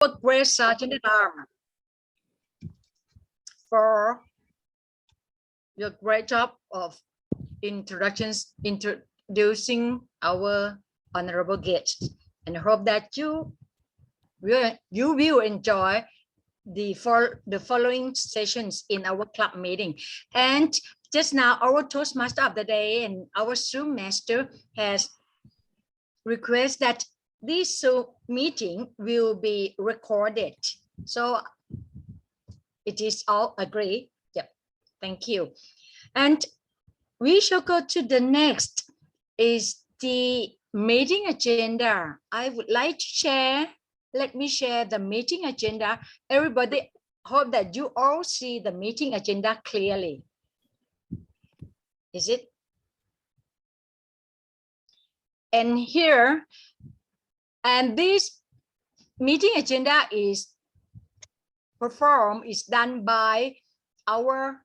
Great Sergeant at Arms for your great job of introducing our honorable guests, and hope that you will enjoy the following sessions in our club meeting. And just now, our Toastmaster of the day and our Zoom master has requested that this Zoom meeting will be recorded. So it is all agreed. Yep. Thank you. And we shall go to the next is the meeting agenda. I would like to share. Let me share the meeting agenda. Everybody, hope that you all see the meeting agenda clearly. Is it? And here, and this meeting agenda is done by our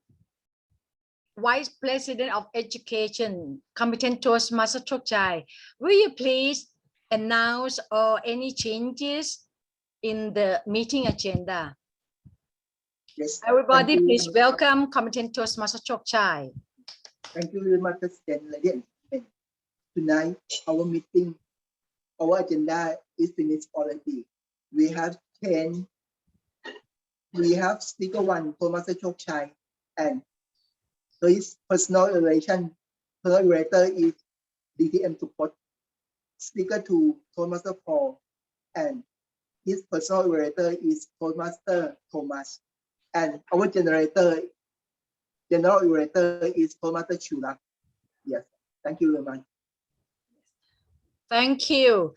Vice President of Education, competent Toastmaster Chokchai. Will you please announce any changes in the meeting agenda? Yes. Everybody, please welcome competent Toastmaster Chokchai. Thank you very much, President. Tonight, our meeting, our agenda is finished already. We have speaker one, Toastmaster Chokchai, and his personal relation, her orator is DTM support. Speaker two, Toastmaster Paul, and his personal orator is Toastmaster Thomas, and our general orator is Toastmaster Chula. Yes, thank you very much. Thank you.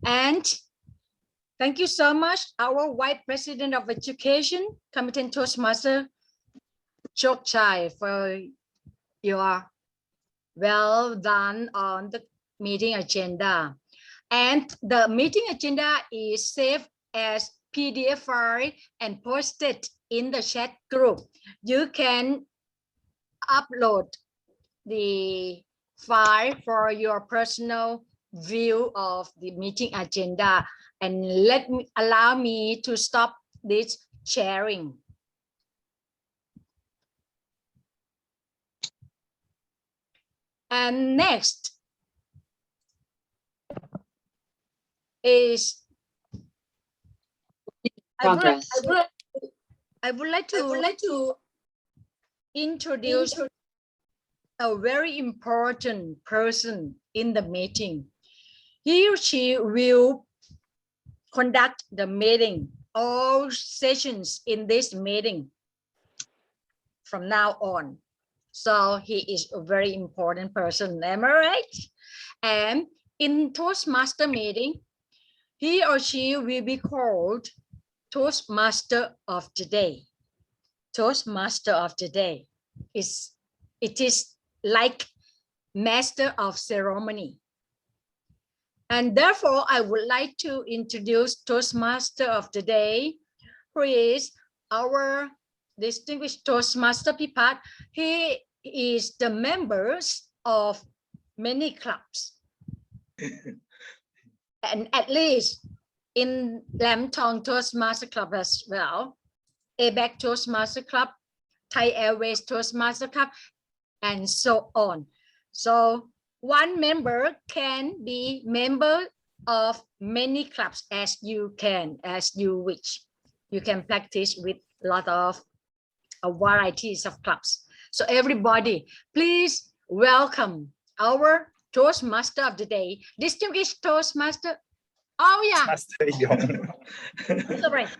And thank you so much, our Vice President of Education, competent Toastmaster Chokchai, for your well done on the meeting agenda. And the meeting agenda is saved as PDF file and posted in the chat group. You can upload the file for your personal view of the meeting agenda, and allow me to stop this sharing. And next is I would like to introduce a very important person in the meeting. He or she will conduct the meeting, all sessions in this meeting from now on. So he is a very important person, am I right? And in Toastmaster meeting, he or she will be called Toastmaster of the day. Toastmaster of the day it is like master of ceremony. And therefore, I would like to introduce Toastmaster of the day, who is our distinguished Toastmaster Pipat. He is the members of many clubs. And at least in Lam Thong Toastmaster Club as well, ABAC Toastmaster Club, Thai Airways Toastmaster Club, and so on. So one member can be member of many clubs as you wish. You can practice with a lot of varieties of clubs. So everybody, please welcome our Toastmaster of the day, distinguished Toastmaster. Oh yeah, Master Yong. that's all right.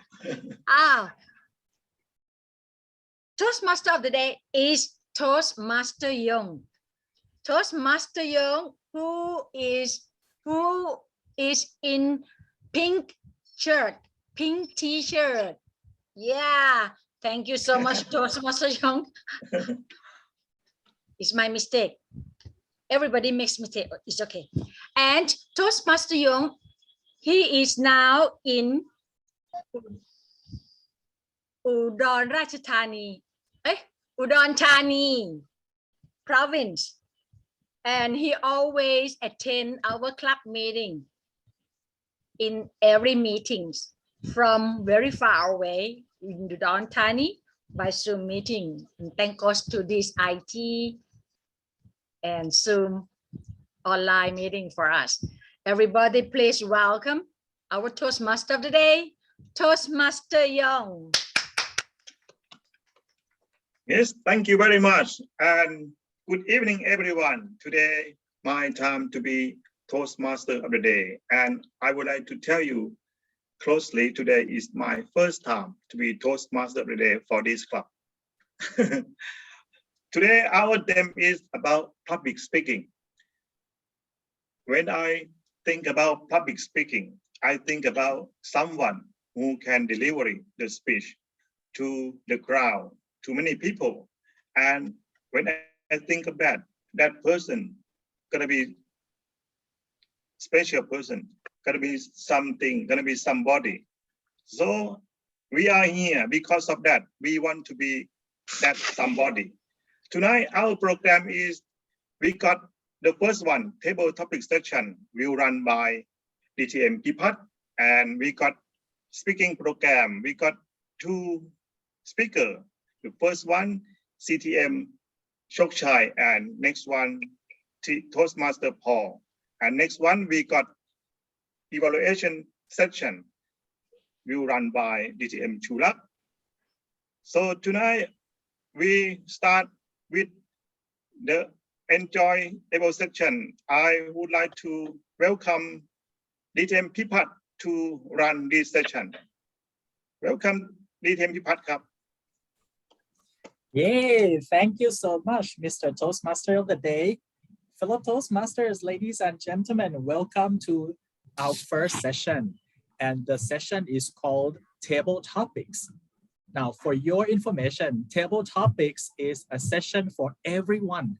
Toastmaster of the day is Toastmaster Young. Toastmaster Young, who is in pink shirt, pink t-shirt. Yeah, thank you so much, Toastmaster Young. It's my mistake. Everybody makes mistake. It's okay. And Toastmaster Young, he is now in Udon Thani province, and he always attend our club meeting in every meetings. from very far away in Udon Thani by Zoom meeting. And thank God to this IT and Zoom online meeting for us. Everybody, please welcome our Toastmaster of the day, Toastmaster Young. Yes, thank you very much. And good evening, everyone. Today, my time to be Toastmaster of the day. And I would like to tell you closely, today is my first time to be Toastmaster of the day for this club. Today, our theme is about public speaking. When I think about public speaking, I think about someone who can deliver the speech to the crowd, to many people. And when I think of that, that person gonna be special person, gonna be something, gonna be somebody. So we are here because of that. We want to be that somebody. Tonight, our program is, we got the first one, table topic section, will run by DTM Pipat, and we got speaking program. We got two speakers. The first one, CTM Shokchai, and next one, Toastmaster Paul. And next one, we got evaluation section, will run by DTM Chulak. So tonight, we start with the enjoy table section. I would like to welcome DTM Pipat to run this session. Welcome, DTM Pipat Cup. Yay, thank you so much, Mr. Toastmaster of the Day. Fellow Toastmasters, ladies and gentlemen, welcome to our first session. And the session is called Table Topics. Now, for your information, Table Topics is a session for everyone,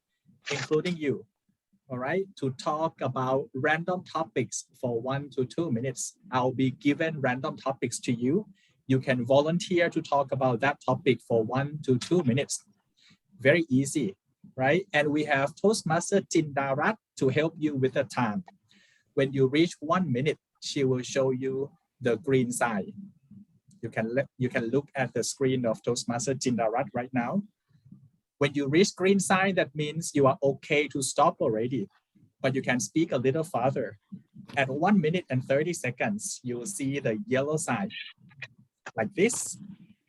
including you, all right, to talk about random topics for 1 to 2 minutes. I'll be given random topics to you. You can volunteer to talk about that topic for 1 to 2 minutes. Very easy, right? And we have Toastmaster Jindarat to help you with the time. When you reach 1 minute, she will show you the green sign. You can look at the screen of Toastmaster Jindarat right now. When you reach green sign, that means you are okay to stop already, but you can speak a little farther. At 1 minute and 30 seconds, you will see the yellow sign like this.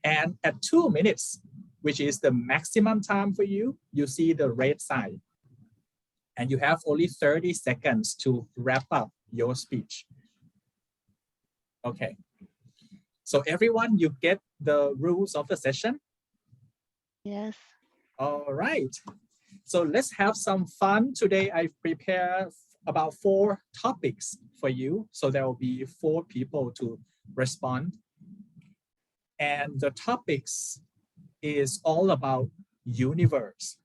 And at 2 minutes, which is the maximum time for you, you see the red sign. And you have only 30 seconds to wrap up your speech. Okay. So everyone, you get the rules of the session? Yes. All right. So let's have some fun. Today I've prepared about 4 topics for you. So there will be 4 people to respond. And the topics is all about universe.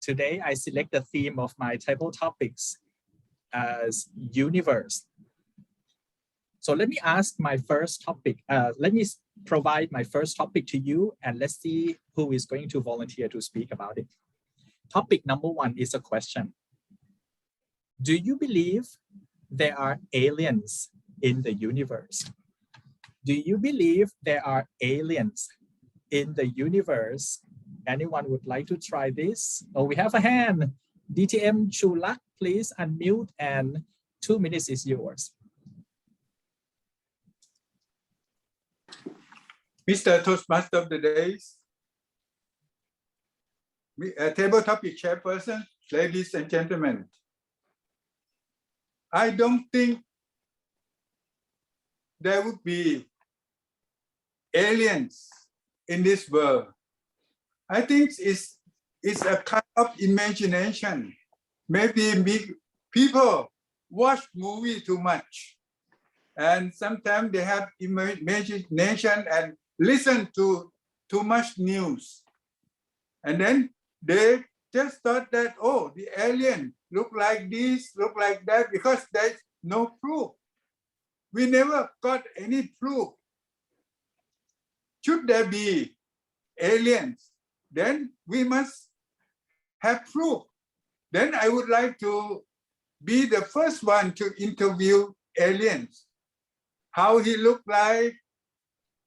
Today I select the theme of my table topics as universe. So let me ask my first topic. Let me provide my first topic to you, and let's see who is going to volunteer to speak about it. Topic number 1 is a question. Do you believe there are aliens in the universe? Do you believe there are aliens in the universe? Anyone would like to try this? Oh, we have a hand. DTM Chulak, please unmute, and 2 minutes is yours. Mr. Toastmaster of the Days, table topic chairperson, ladies and gentlemen. I don't think there would be aliens in this world. I think it's a kind of imagination. Maybe people watch movie too much, and sometimes they have imagination and listen to too much news. And then they just thought that, oh, the alien look like this, look like that, because there's no proof. We never got any proof. Should there be aliens, then we must have proof. Then I would like to be the first one to interview aliens. how he looked like,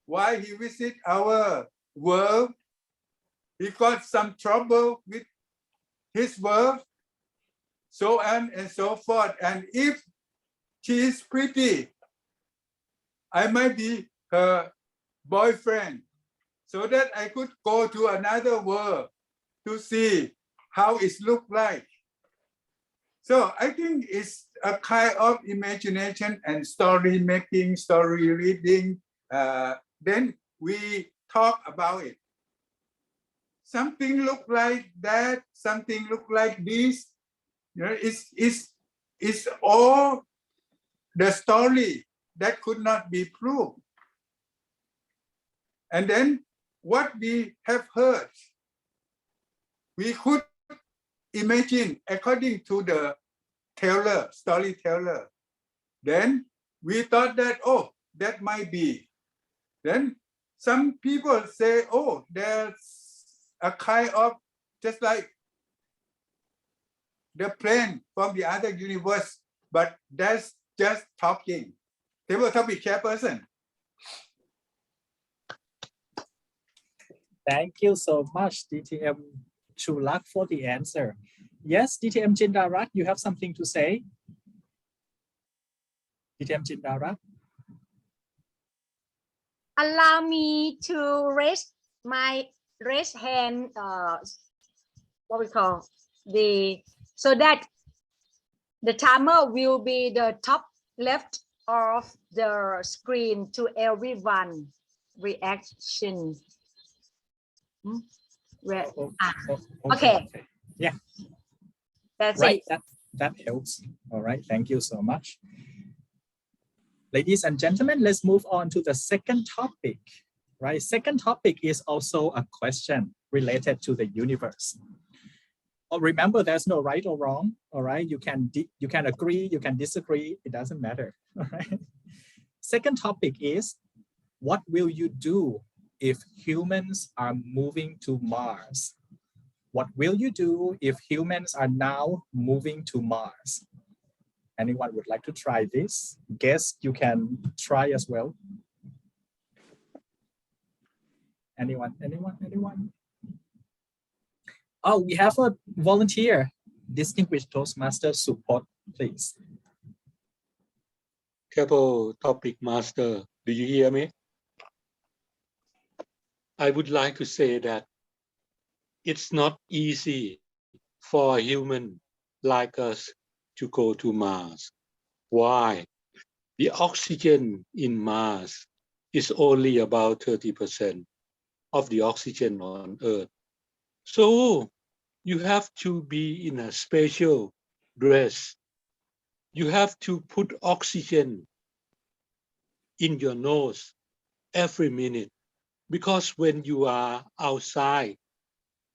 why he visit our world. He got some trouble with his world, so on and so forth. And if she is pretty, I might be her boyfriend, so that I could go to another world to see how it look like. So I think it's a kind of imagination and story making, story reading. Then we talk about it. Something look like that, something look like this. You know, it's all the story that could not be proved. And then what we have heard, we could imagine according to the storyteller. Then we thought that, oh, that might be. Then some people say, oh, there's a kind of, just like the plane from the other universe, but that's just talking. Table topic chairperson. Thank you so much, DTM Chulak, for the answer. Yes, DTM Jindarat, you have something to say? DTM Jindarat? Allow me to raise my hand, what we call so that the timer will be the top left of the screen to everyone reaction. Okay. Yeah. That's right. it. That helps. All right. Thank you so much. Ladies and gentlemen, let's move on to the second topic. Right. Second topic is also a question related to the universe. Remember, there's no right or wrong. All right. You can agree, you can disagree. It doesn't matter. All right. Second topic is, what will you do if humans are moving to Mars? What will you do if humans are now moving to Mars? Anyone would like to try this? Guess you can try as well. Anyone? Oh, we have a volunteer. Distinguished Toastmaster support, please. Table topic master, do you hear me? I would like to say that it's not easy for a human like us to go to Mars. Why? The oxygen in Mars is only about 30% of the oxygen on Earth. So you have to be in a special dress. You have to put oxygen in your nose every minute, because when you are outside,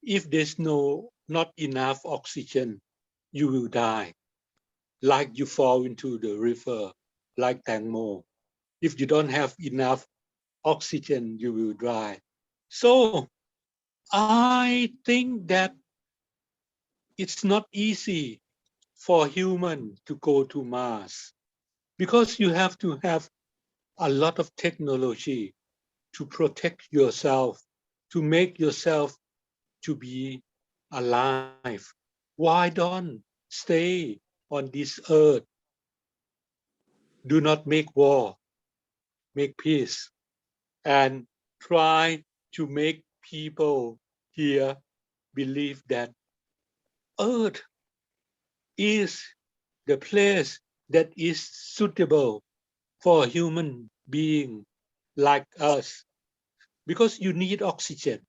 if there's not enough oxygen, you will die. Like you fall into the river, like Tangmo. If you don't have enough oxygen, you will die. So I think that it's not easy for human to go to Mars, because you have to have a lot of technology to protect yourself, to make yourself to be alive. Why don't stay on this earth? Do not make war, make peace, and try to make people here believe that earth is the place that is suitable for a human being like us, because you need oxygen,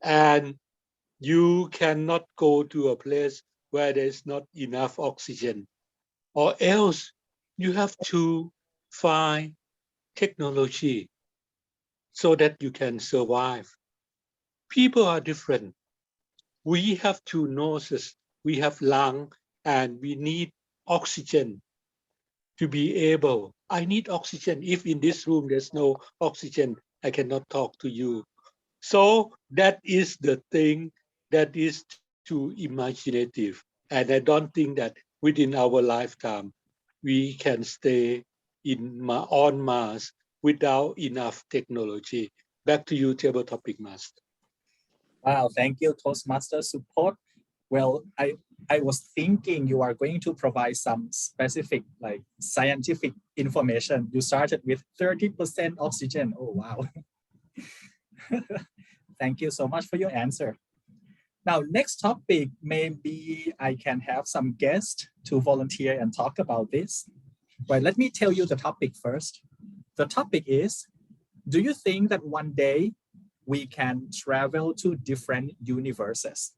and you cannot go to a place where there's not enough oxygen, or else you have to find technology so that you can survive. People are different. We have two noses, we have lung, and we need oxygen to be able. I need oxygen. If in this room there's no oxygen, I cannot talk to you. So that is the thing that is too imaginative. And I don't think that within our lifetime, we can stay on Mars without enough technology. Back to you, table topic master. Wow, thank you, Toastmaster support. Well, I was thinking you are going to provide some specific, like scientific information. You started with 30% oxygen. Oh, wow. Thank you so much for your answer. Now, next topic, maybe I can have some guests to volunteer and talk about this. Right, let me tell you the topic first. The topic is, do you think that one day we can travel to different universes?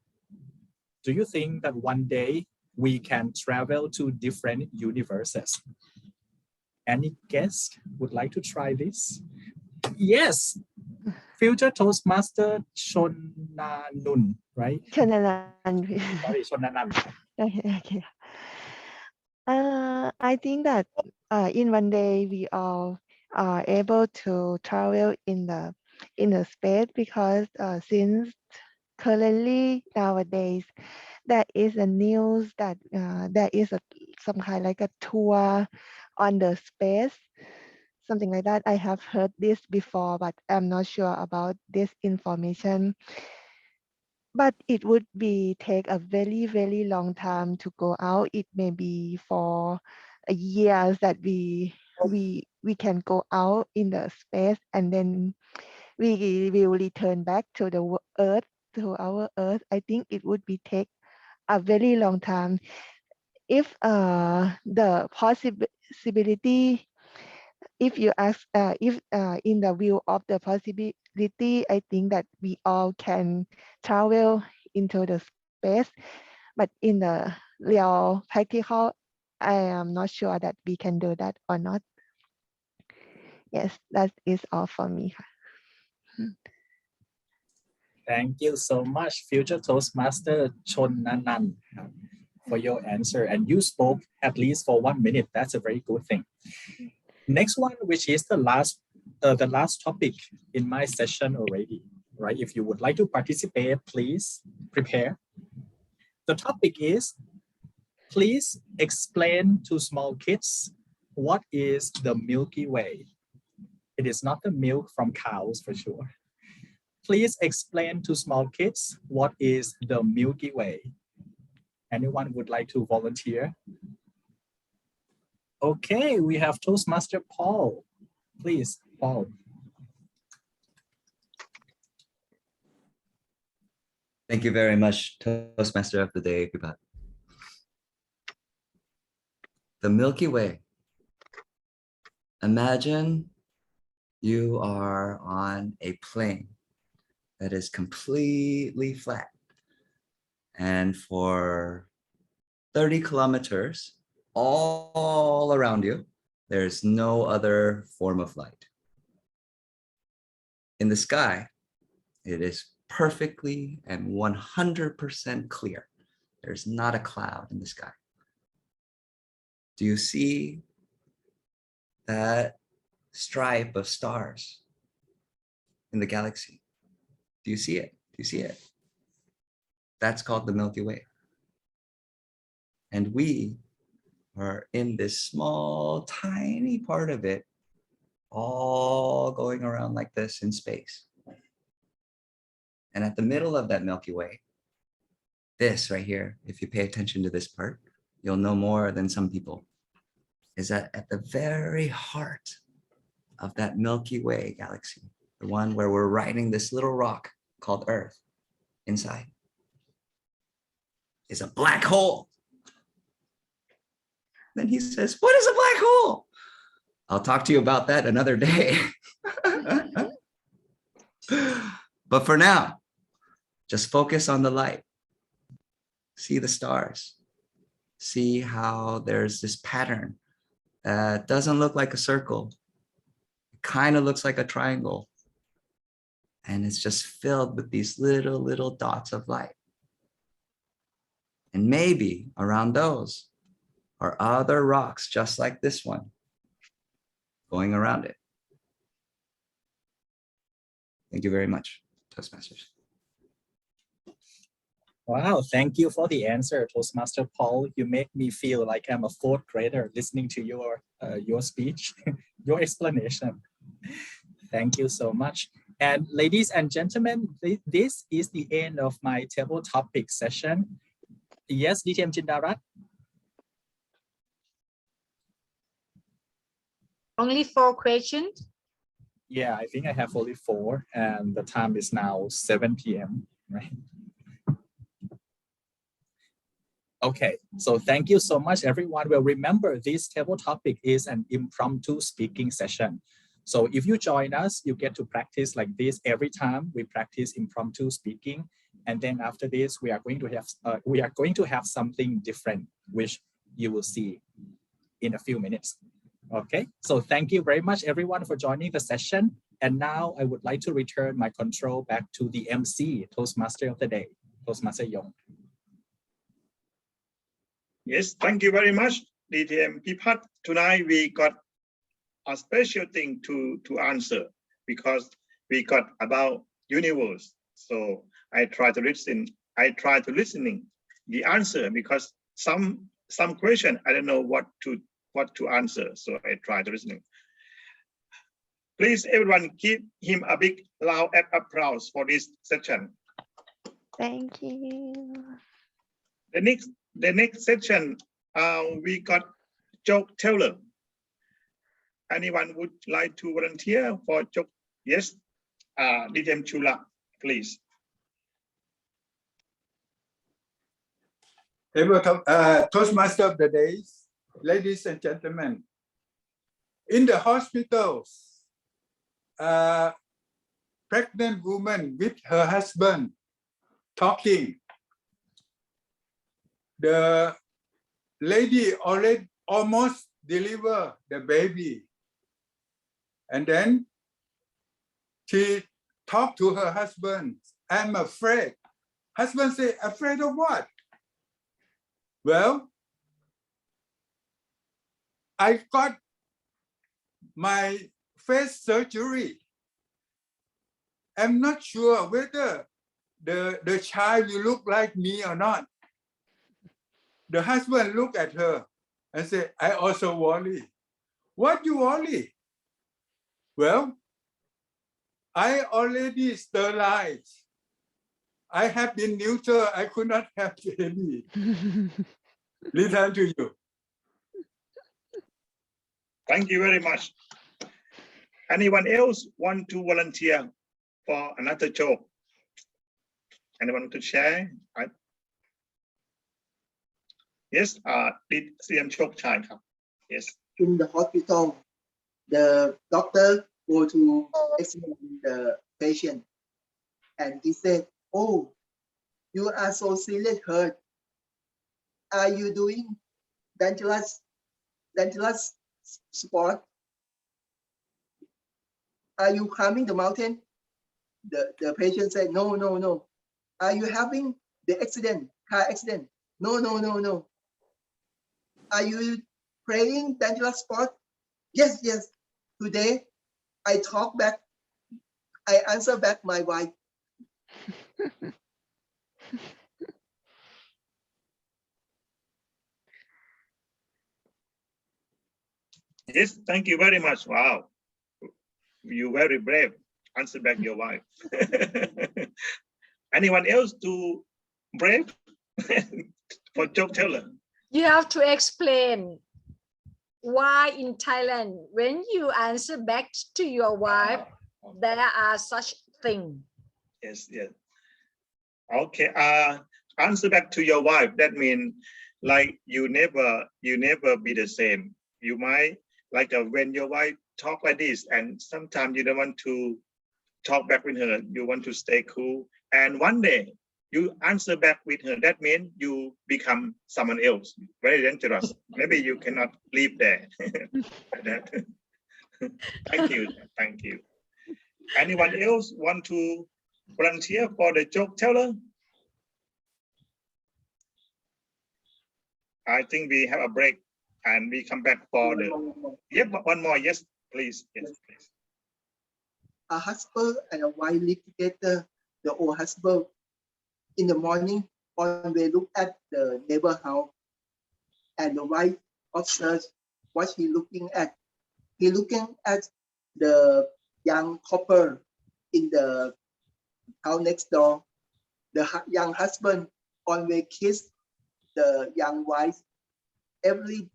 Do you think that one day we can travel to different universes? Any guest would like to try this? Yes. Future Toastmaster Shonanun, right? Chonanan. Sorry, Shonanan. Okay. I think that in one day we all are able to travel in the space, because since currently nowadays there is a news that there is some kind like a tour on the space, something like that. I have heard this before, but I'm not sure about this information. But it would be take a very, very long time to go out. It may be for a years that we can go out in the space, and then we will return back to the earth, to our earth. I think it would be take a very long time. If the possibility, if you ask, if in the view of the possibility, I think that we all can travel into the space, but in the real practical, I am not sure that we can do that or not. Yes, that is all for me. Thank you so much, Future Toastmaster Chonanan, for your answer. And you spoke at least for 1 minute. That's a very good thing. Next one, which is the last topic in my session already, right? If you would like to participate, please prepare. The topic is, please explain to small kids what is the Milky Way. It is not the milk from cows for sure. Please explain to small kids what is the Milky Way. Anyone would like to volunteer? Okay, we have Toastmaster Paul. Please, Paul. Thank you very much, Toastmaster of the Day, Pipat. The Milky Way. Imagine you are on a plane that is completely flat, and for 30 kilometers all around you, there's no other form of light. In the sky, it is perfectly and 100% clear. There's not a cloud in the sky. Do you see that stripe of stars in the galaxy? Do you see it? Do you see it? That's called the Milky Way. And we are in this small, tiny part of it, all going around like this in space. And at the middle of that Milky Way, this right here, if you pay attention to this part, you'll know more than some people, is that at the very heart of that Milky Way galaxy, the one where we're riding this little rock called Earth inside, is a black hole. Then he says, what is a black hole? I'll talk to you about that another day. But for now, just focus on the light. See the stars. See how there's this pattern that doesn't look like a circle. It kind of looks like a triangle. And it's just filled with these little dots of light. And maybe around those are other rocks just like this one going around it. Thank you very much, Toastmasters. Wow, thank you for the answer, Toastmaster Paul. You make me feel like I'm a fourth grader listening to your speech, your explanation. Thank you so much. And ladies and gentlemen, this is the end of my table topic session. Yes, DTM Jindarat? Only 4 questions? Yeah, I think I have only 4, and the time is now 7 p.m., right? Okay, so thank you so much, everyone. Well, remember, this table topic is an impromptu speaking session. So if you join us, you get to practice like this every time we practice impromptu speaking. And then after this, we are going to have something different, which you will see in a few minutes. Okay, so thank you very much, everyone, for joining the session. And now I would like to return my control back to the MC, Toastmaster of the day, Toastmaster Yong. Yes, thank you very much, DTM Pipat. Tonight we got a special thing to answer because we got about universe. So I try to listening the answer because some question I don't know what to answer. So I try to listening. Please, everyone, give him a big loud applause for this session. Thank you. The next section, we got joke teller. Anyone would like to volunteer for joke? Yes, DTM Chula, please. Toastmaster of the days, ladies and gentlemen. In the hospitals, pregnant woman with her husband talking. The lady already almost delivered the baby. And then she talked to her husband, I'm afraid. Husband said, afraid of what? Well, I got my face surgery. I'm not sure whether the child will look like me or not. The husband looked at her and said, I also worry. What do you worry? Well, I already sterilized. I have been neuter. I could not have baby. Listen to you. Thank you very much. Anyone else want to volunteer for another joke? Anyone to share? Yes, did CM Chok Chai? Yes. In the hospital, the doctor go to examine the patient, and he said, "Oh, you are so seriously hurt. Are you doing dangerous sport? Are you climbing the mountain?" The patient said, "No, no, no. Are you having the car accident? No, no, no, no. Are you playing dangerous sport? Yes, yes. Today, I answer back my wife." Yes, thank you very much. Wow, you very brave. Answer back your wife. Anyone else to brave for joke teller? You have to explain why in Thailand, when you answer back to your wife, there are such things. Yes, yes. Okay. Answer back to your wife. That means like you never be the same. You might like when your wife talk like this, and sometimes you don't want to talk back with her. You want to stay cool, and one day you answer back with her. That means you become someone else. Very dangerous. Maybe you cannot live there. Thank you. Thank you. Anyone else want to volunteer for the joke teller? I think we have a break and we come back for the. Yep, one more. Yes, please. Yes, please. A husband and a wife live together. The old husband in the morning always look at the neighbor house, and the wife observes what he looking at. He looking at the young couple in the house next door. The young husband always kiss the young wife every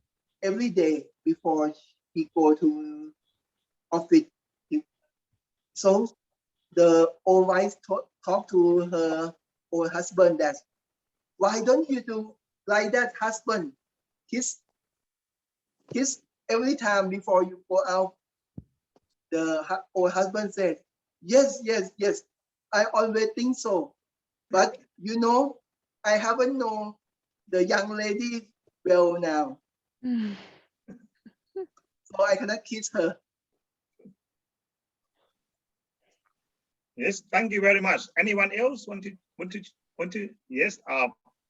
day before he go to office. So the old wife talk to her old husband that, why don't you do like that, husband? Kiss every time before you go out. The old husband said, yes, I always think so. But you know, I haven't known the young lady well now, so I cannot kiss her. Yes, thank you very much. Anyone else want to? Yes,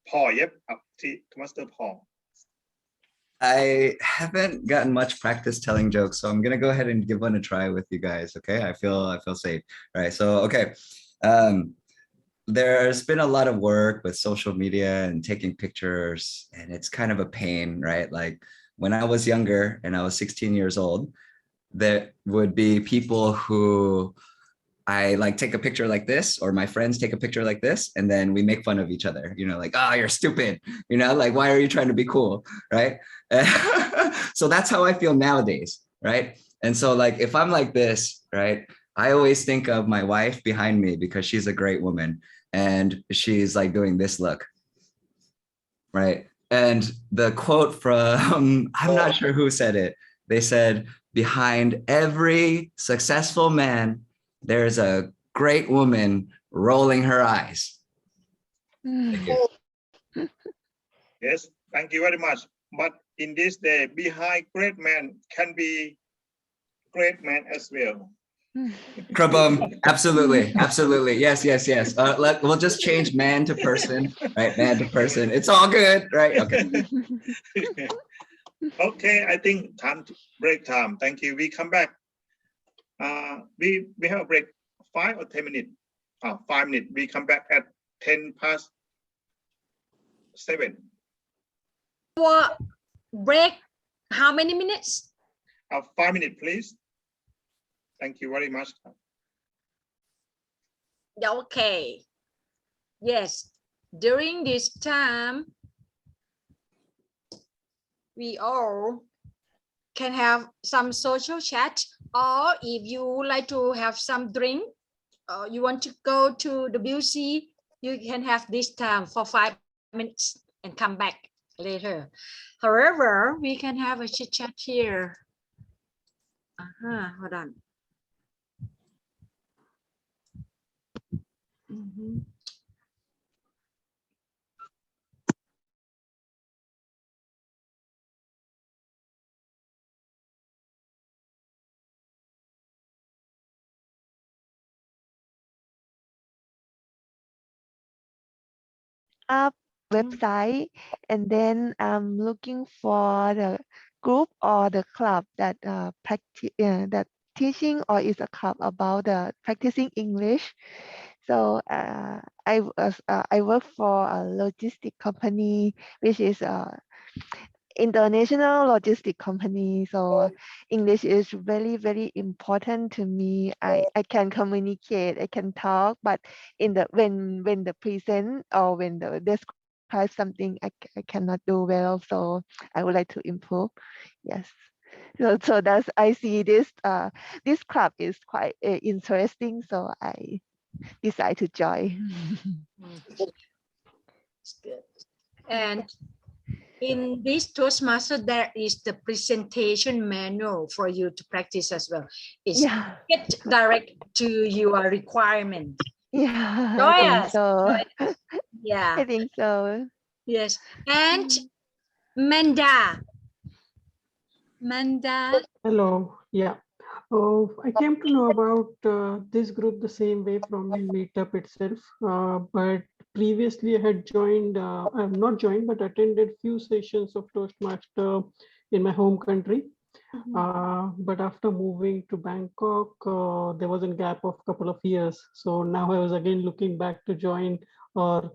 Paul. Yep, Master Paul. I haven't gotten much practice telling jokes, so I'm gonna go ahead and give one a try with you guys. Okay, I feel safe. All right, so okay. There's been a lot of work with social media and taking pictures, and it's kind of a pain, right? Like when I was younger and I was 16 years old, there would be people who I like take a picture like this, or my friends take a picture like this, and then we make fun of each other, you know, like, oh, you're stupid, you know, like, why are you trying to be cool, right? So that's how I feel nowadays, right? And so like, if I'm like this, right, I always think of my wife behind me because she's a great woman, and she's like doing this look, right? And the quote from, I'm not sure who said it, they said, behind every successful man, there's a great woman rolling her eyes. Thank you. Yes, thank you very much. But in this day, behind great man can be great man as well. Krabum, absolutely, absolutely, yes. We'll just change man to person, right? Man to person. It's all good, right? Okay. Okay, I think time to break time. Thank you. We come back. We have a break 5 or 10 minutes. 5 minutes. We come back at 7:10. Our break, how many minutes? 5 minutes, please. Thank you very much. Okay. Yes. During this time, we all can have some social chat, or if you like to have some drink, or you want to go to the WC, you can have this time for 5 minutes and come back later. However, we can have a chit chat here. Hold on. Up website, and then I'm looking for the group or the club that practice that teaching, or is a club about the practicing English. So I work for a logistic company, which is a international logistic company. So English is very, very important to me. I can communicate, I can talk, but in the when the present or when the describe something, I cannot do well. So I would like to improve. Yes. So that's, I see this this club is quite interesting. So I decide to join. It's good. And in this Toastmaster, there is the presentation manual for you to practice as well. It's get direct to your requirement. Yeah, Join I think us. so. Yeah. I think so. Yes. And Manda. Hello. Yeah. I came to know about this group the same way from Meetup itself. But previously I had joined, I have not joined, but attended few sessions of Toastmaster in my home country. But after moving to Bangkok, there was a gap of a couple of years. So now I was again looking back to join or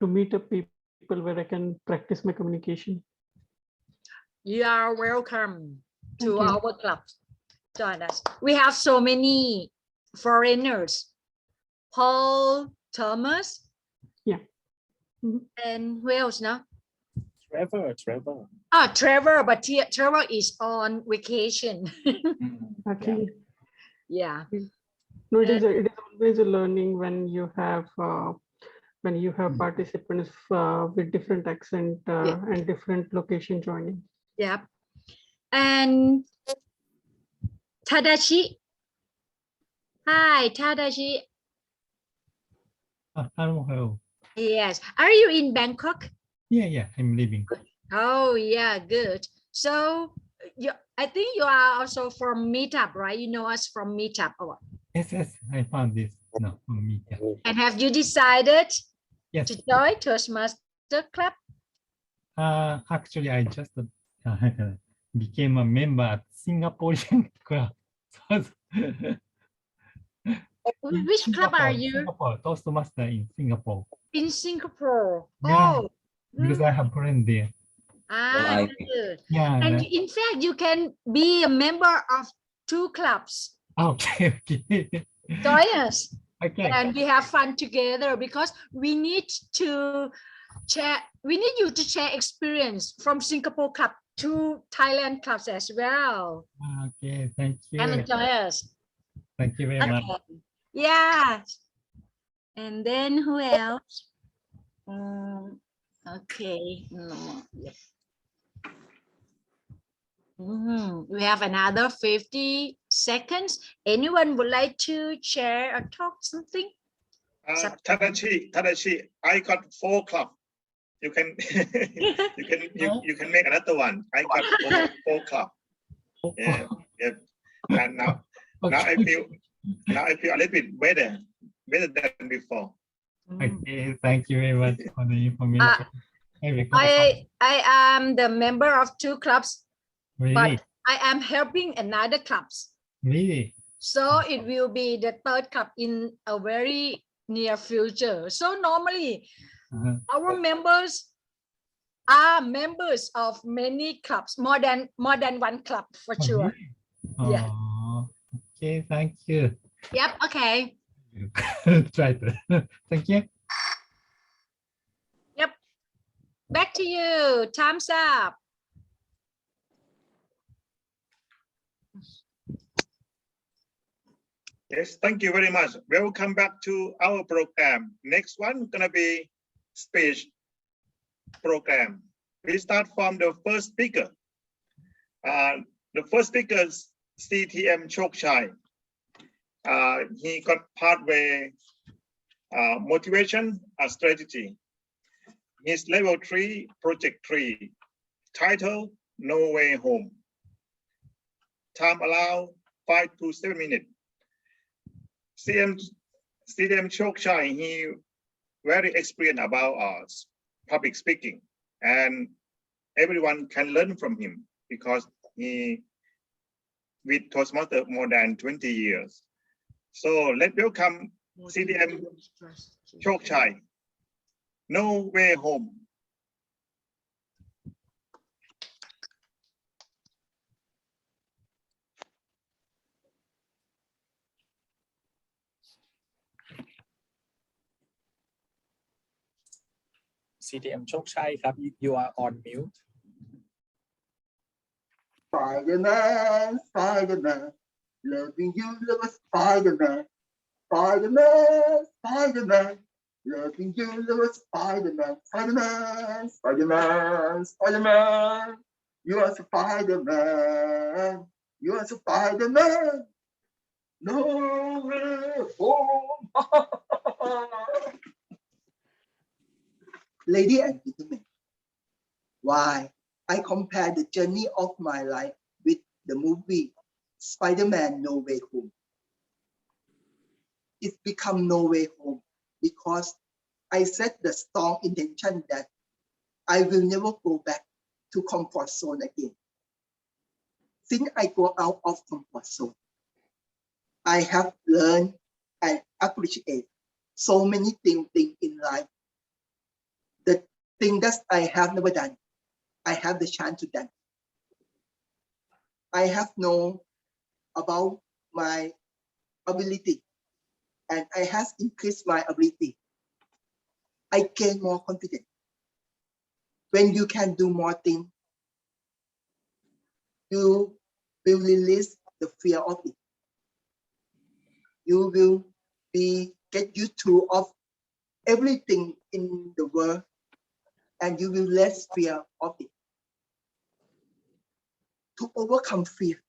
to meet up people where I can practice my communication. You are welcome to Thank you. our club. Join us. We have so many foreigners. Paul, Thomas. Yeah. Mhm. And who else now? Trevor. Ah, Trevor, but Trevor is on vacation. Okay. Yeah. No, it is always a learning when you have participants with different accent Yeah. and different location joining. Yeah. And Tadashi. Hi, Tadashi. Hello. Yes. Are you in Bangkok? Yeah, I'm leaving. Oh, yeah, good. So I think you are also from Meetup, right? You know us from Meetup. Oh. Yes, I found this. No, from me. Yeah. And have you decided Yes. to join Toastmaster Club? Actually, I just became a member at Singaporean club. Which club are you? Singapore, Toastmaster in Singapore. In Singapore. Yeah, Oh. because I have friend there. Ah, Like good. Yeah. And in fact, you can be a member of 2 clubs. Okay. Join us. Okay. And we have fun together because we need to share. We need you to share experience from Singapore club to Thailand clubs as well. Okay, thank you. And enjoy us. Thank you very much. Okay. Yeah. And then who else? Okay. No. Yes. We have another 50 seconds. Anyone would like to share or talk something? Tadashi, I got 4 clubs. You can you can make another one. I got 4 clubs. Yeah. And now I feel a little bit better than before. Okay, thank you very much for the information. I am the member of 2 clubs, Really? but I am helping another clubs. Really? So it will be the 3rd club in a very near future. So normally our members are members of many clubs, more than 1 club for sure. Really? Yeah. Oh, okay, thank you. Yep. Okay. Try to. Thank you. Yep. Back to you. Time's up. Yes, thank you very much. Welcome back to our program. Next one gonna be speech program. We start from the first speaker. The first speaker is CTM Chokchai. He got pathway motivation strategy. His level 3, project 3, title No Way Home. Time allowed 5 to 7 minutes. CTM Chokchai, he very experienced about public speaking, and everyone can learn from him because he with Toastmaster more than 20 years. So let's welcome CTM Chokchai. No Way Home. CTM โชคชัยครับ you are on mute. Spider-Man, Spider-Man, loving you, love a Spider-Man. Spider-Man, Spider-Man, loving you, love a Spider-Man. Spider-Man, Spider-Man, Spider-Man, you are Spider-Man. You are Spider-Man. No way home. Ladies and gentlemen, why I compare the journey of my life with the movie Spider-Man No Way Home. It become No Way Home because I set the strong intention that I will never go back to comfort zone again. Since I go out of comfort zone, I have learned and appreciate so many things in life. things that I have never done. I have the chance to done. I have known about my ability, and I have increased my ability. I gain more confidence. When you can do more things, you will release the fear of it. You will get used to of everything in the world, and you will less fear of it. To overcome fear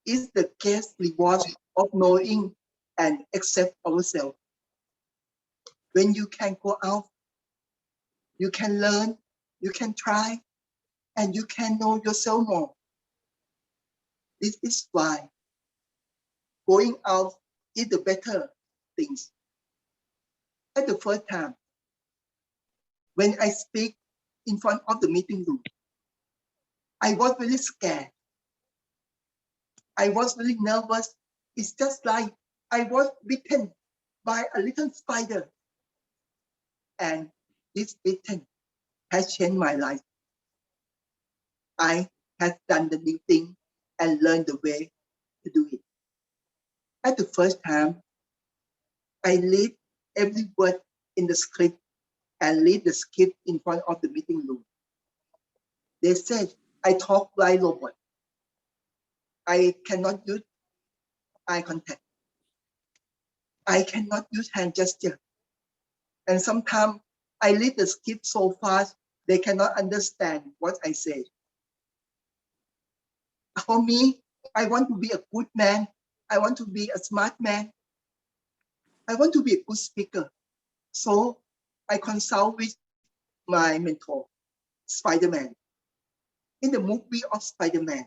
is the greatest reward of knowing and accept ourselves. When you can go out, you can learn, you can try, and you can know yourself more. This is why going out is the better things. At the first time, when I speak in front of the meeting room, I was really scared. I was really nervous. It's just like I was bitten by a little spider. And this bitten has changed my life. I have done the new thing and learned the way to do it. At the first time, I read every word in the script and read the script in front of the meeting room. They said I talk like robot. I cannot use eye contact. I cannot use hand gesture. And sometimes I read the script so fast, they cannot understand what I say. For me, I want to be a good man. I want to be a smart man. I want to be a good speaker. So I consult with my mentor, Spider-Man. In the movie of Spider-Man,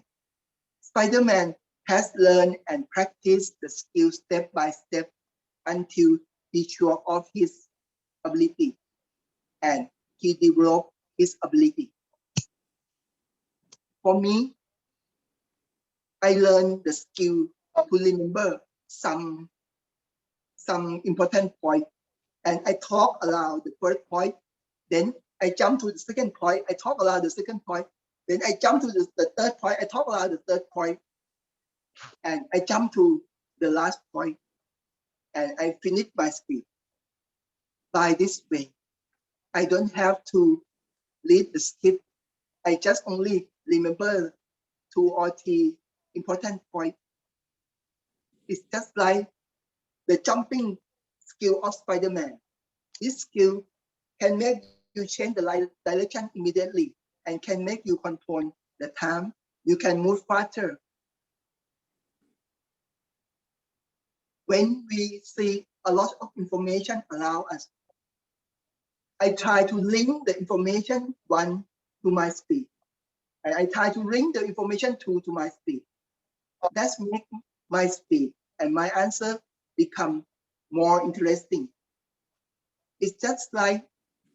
Spider-Man has learned and practiced the skill step by step until he's sure of his ability and he developed his ability. For me, I learned the skill to remember some important point, and I talk aloud the first point, then I jump to the second point, I talk aloud the second point, then I jump to the third point, I talk aloud the third point, and I jump to the last point, and I finish my speech. By this way, I don't have to read the script. I just only remember 2 or 3 important points. It's just like the jumping skill of Spider-Man. This skill can make you change the direction immediately and can make you control the time. You can move faster. When we see a lot of information around us, I try to link the information 1 to my speech. And I try to link the information 2 to my speech. That's make my speech and my answer become more interesting. It's just like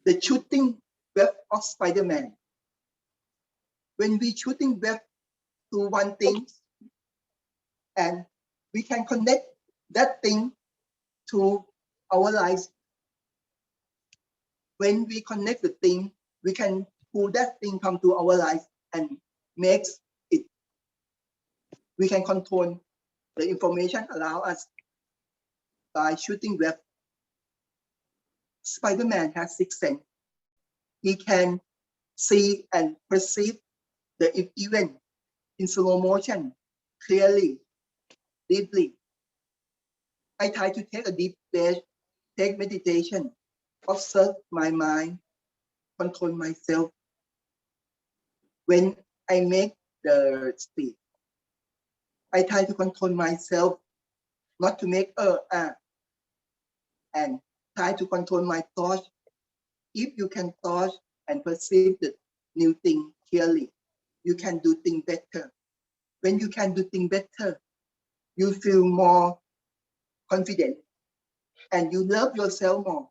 the shooting web of Spider-Man. When we shooting web to one thing, and we can connect that thing to our lives. When we connect the thing, we can pull that thing come to our life and makes it. We can control the information around us by shooting web. Spider-Man has 6 senses. He can see and perceive the event in slow motion, clearly, deeply. I try to take a deep breath, take meditation, observe my mind, control myself. When I make the speech, I try to control myself, not to make and try to control my thoughts. If you can thought and perceive the new thing clearly, you can do things better. When you can do things better, you feel more confident and you love yourself more.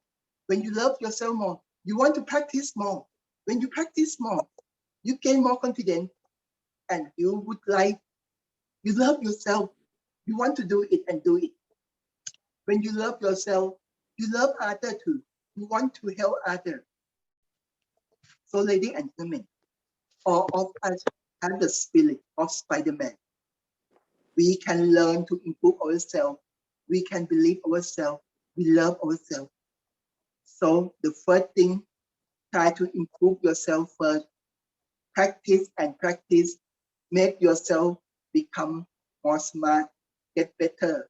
When you love yourself more, you want to practice more. When you practice more, you gain more confidence and you would like, you love yourself. You want to do it and do it. When you love yourself, you love others too. You want to help others. So, ladies and gentlemen, all of us have the spirit of Spider-Man. We can learn to improve ourselves. We can believe ourselves. We love ourselves. So the first thing, try to improve yourself first. Practice and practice. Make yourself become more smart, get better,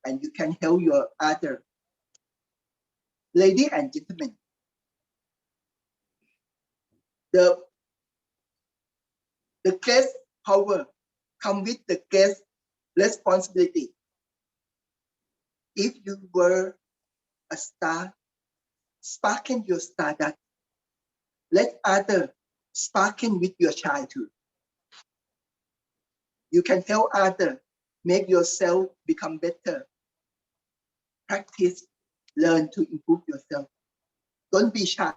and you can help your other. Ladies and gentlemen, the great power comes with the great responsibility. If you were a star, sparken your stardust. Let others sparken with your childhood. You can help others, make yourself become better. Practice, learn to improve yourself. Don't be shy.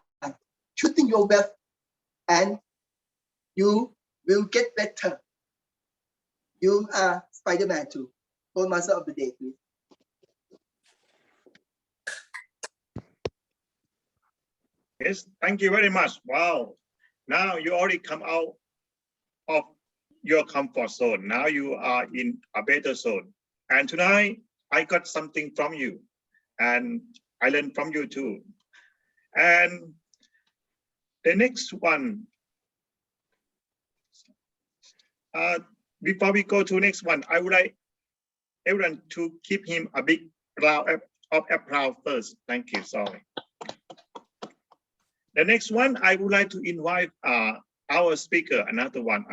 Shooting your best, and you will get better. You are Spider-Man too. Toastmaster of the day, please. Yes, thank you very much. Wow. Now you already come out of your comfort zone. Now you are in a better zone. And tonight I got something from you, and I learned from you too. And the next one, before we go to the next one, I would like everyone to give him a big round of applause first. Thank you. Sorry. The next one, I would like to invite our speaker, another one,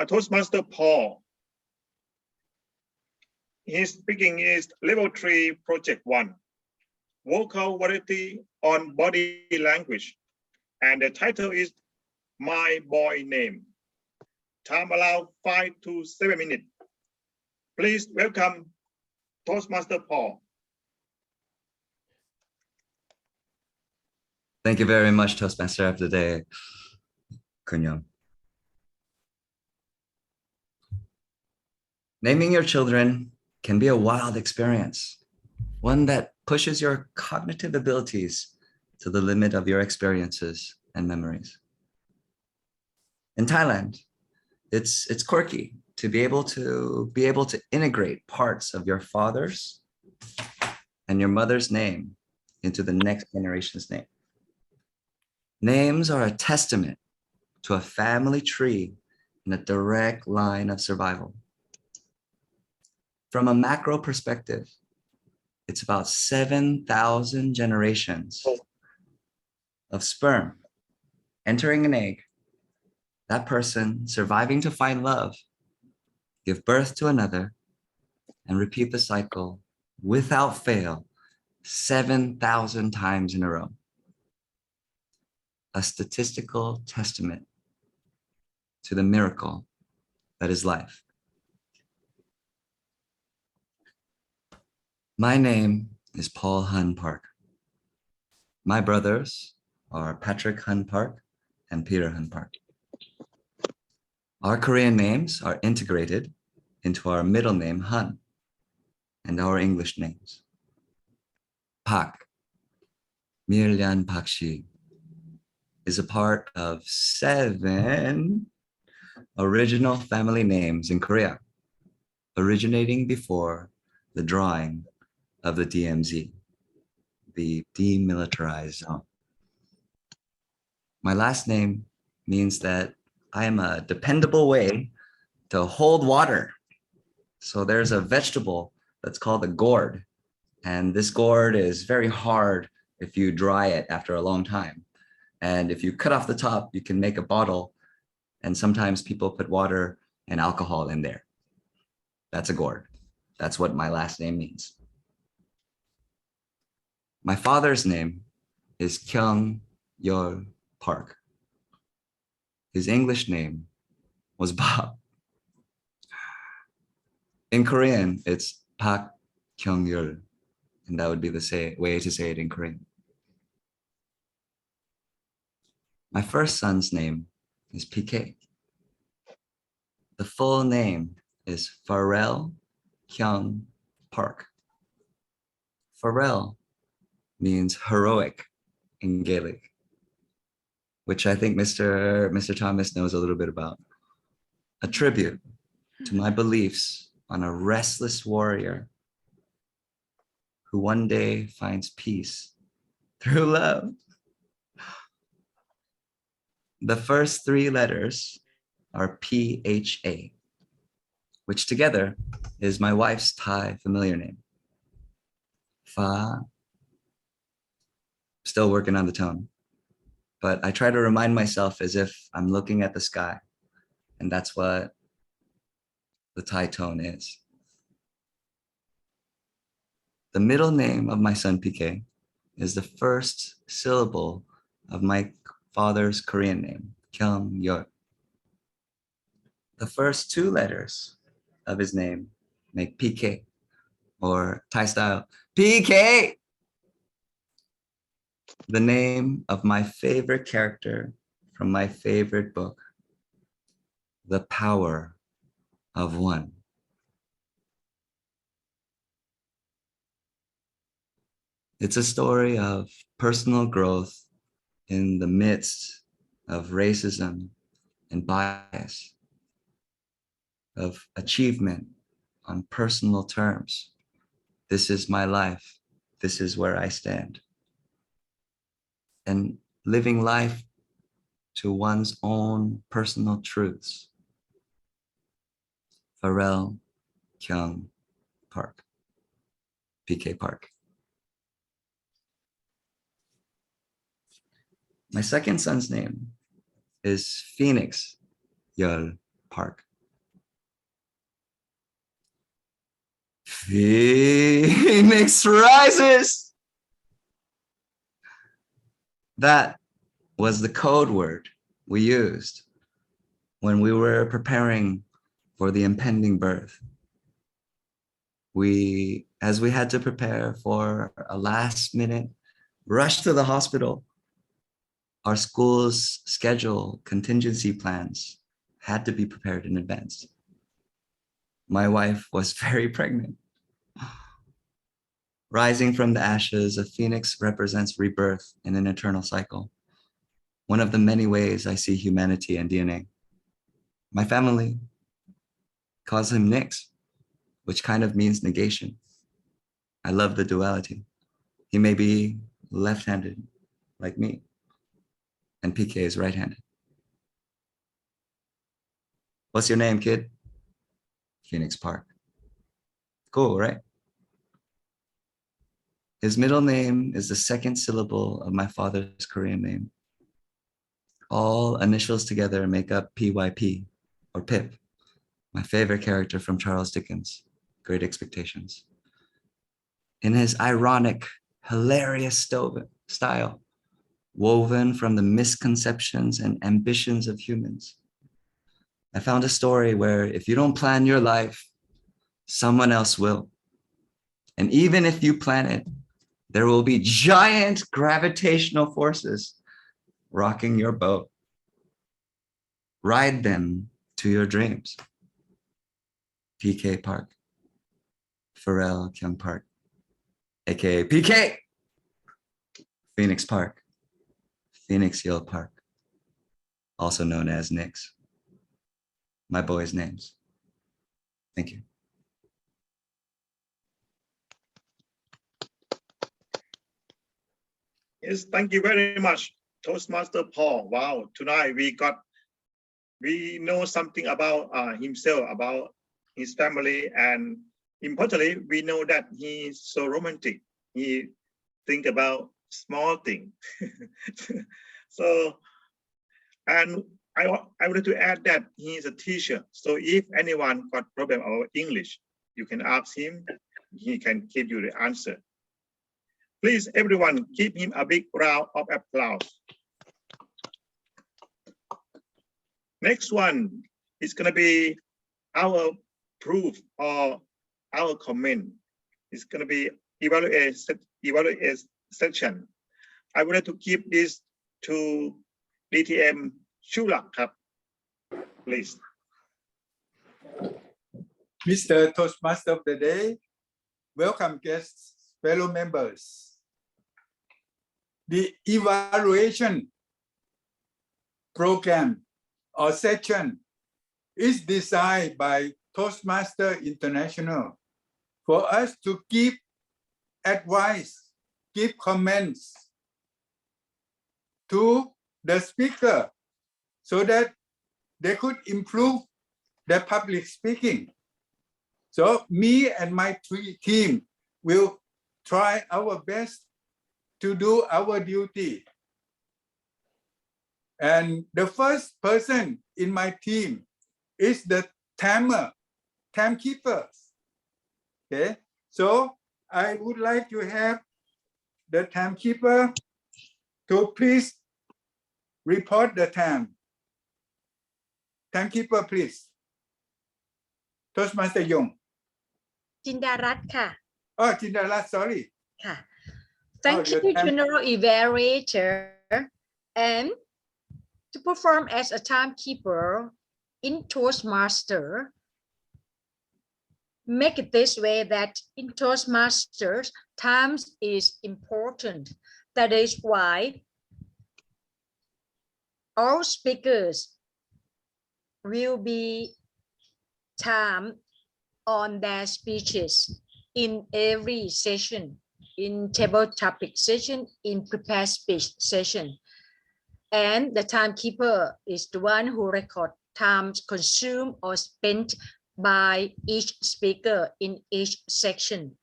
Toastmaster Paul. His speaking is Level 3, Project 1, Vocal Variety on Body Language. And the title is My Boy Name. Time allowed 5 to 7 minutes. Please welcome Toastmaster Paul. Thank you very much, Toastmaster of the Day, Kunyong. Naming your children can be a wild experience, one that pushes your cognitive abilities to the limit of your experiences and memories. In Thailand, it's quirky to be able to integrate parts of your father's and your mother's name into the next generation's name. Names are a testament to a family tree in a direct line of survival. From a macro perspective, it's about 7,000 generations of sperm entering an egg, that person surviving to find love, give birth to another, and repeat the cycle without fail 7,000 times in a row. A statistical testament to the miracle that is life. My name is Paul Hun Park. My brothers are Patrick Hun Park and Peter Hun Park. Our Korean names are integrated into our middle name Hun and our English names. Park, Milian Bak Shee, is a part of 7 original family names in Korea, originating before the drawing of the DMZ, the demilitarized zone. My last name means that I am a dependable way to hold water. So there's a vegetable that's called a gourd, and this gourd is very hard if you dry it after a long time. And if you cut off the top, you can make a bottle, and sometimes people put water and alcohol in there. That's a gourd. That's what my last name means. My father's name is Kyung Yeol Park. His English name was Bob. In Korean, it's Park Kyung Yeol, and that would be the way to say it in Korean. My first son's name is PK. The full name is Pharrell Kyung Park. Pharrell means heroic in Gaelic. which I think Mr. Thomas knows a little bit about. A tribute to my beliefs on a restless warrior who one day finds peace through love. The first three letters are PHA, which together is my wife's Thai familiar name. Fa. Still working on the tone, but I try to remind myself as if I'm looking at the sky, and that's what the Thai tone is. The middle name of my son PK is the first syllable of my father's Korean name, Kyung Yeol. The first two letters of his name make PK, or Thai style, PK. The name of my favorite character from my favorite book, The Power of One. It's a story of personal growth in the midst of racism and bias, of achievement on personal terms. This is my life. This is where I stand. And living life to one's own personal truths. Pharrell Kyung Park, PK Park. My second son's name is Phoenix Yeol Park. Phoenix rises. That was the code word we used when we were preparing for the impending birth. As we had to prepare for a last minute rush to the hospital, our school's schedule contingency plans had to be prepared in advance. My wife was very pregnant. Rising from the ashes, a phoenix represents rebirth in an eternal cycle. One of the many ways I see humanity and DNA. My family calls him Nix, which kind of means negation. I love the duality. He may be left-handed like me, and PK is right-handed. What's your name, kid? Phoenix Park. Cool, right? His middle name is the second syllable of my father's Korean name. All initials together make up PYP, or Pip, my favorite character from Charles Dickens' Great Expectations. In his ironic, hilarious style, woven from the misconceptions and ambitions of humans, I found a story where if you don't plan your life, someone else will. And even if you plan it, there will be giant gravitational forces rocking your boat. Ride them to your dreams. PK Park. Pharrell Kyung Park, aka PK. Phoenix Park. Phoenix Yeol Park, also known as Nix. My boys' names. Thank you. Yes, thank you very much, Toastmaster Paul. Wow, tonight we know something about himself, about his family, and importantly, we know that he's so romantic. He think about small things. So, and I wanted to add that he is a teacher. So if anyone got problem about English, you can ask him. He can give you the answer. Please, everyone, give him a big round of applause. Next one is going to be our proof or our comment. It's going to be evaluate section. I would like to give this to DTM Shulak, please. Mr. Toastmaster of the Day, welcome guests, fellow members. The evaluation program or session is designed by Toastmaster International for us to give advice, give comments to the speaker so that they could improve their public speaking. So me and my team will try our best to do our duty. And the first person in my team is the timekeeper. Okay, so I would like to have the timekeeper to please report the time. Timekeeper, please. Toastmaster Yong. จินดารัตน์ค่ะ Oh, Chindala, sorry. ค่ะ Thank Oh, you, your time- General Evaluator. And to perform as a timekeeper in Toastmaster, make it this way that in Toastmasters, time is important. That is why all speakers will be timed on their speeches in every session, in table topic session, in prepared speech session. And the timekeeper is the one who records time consumed or spent by each speaker in each section.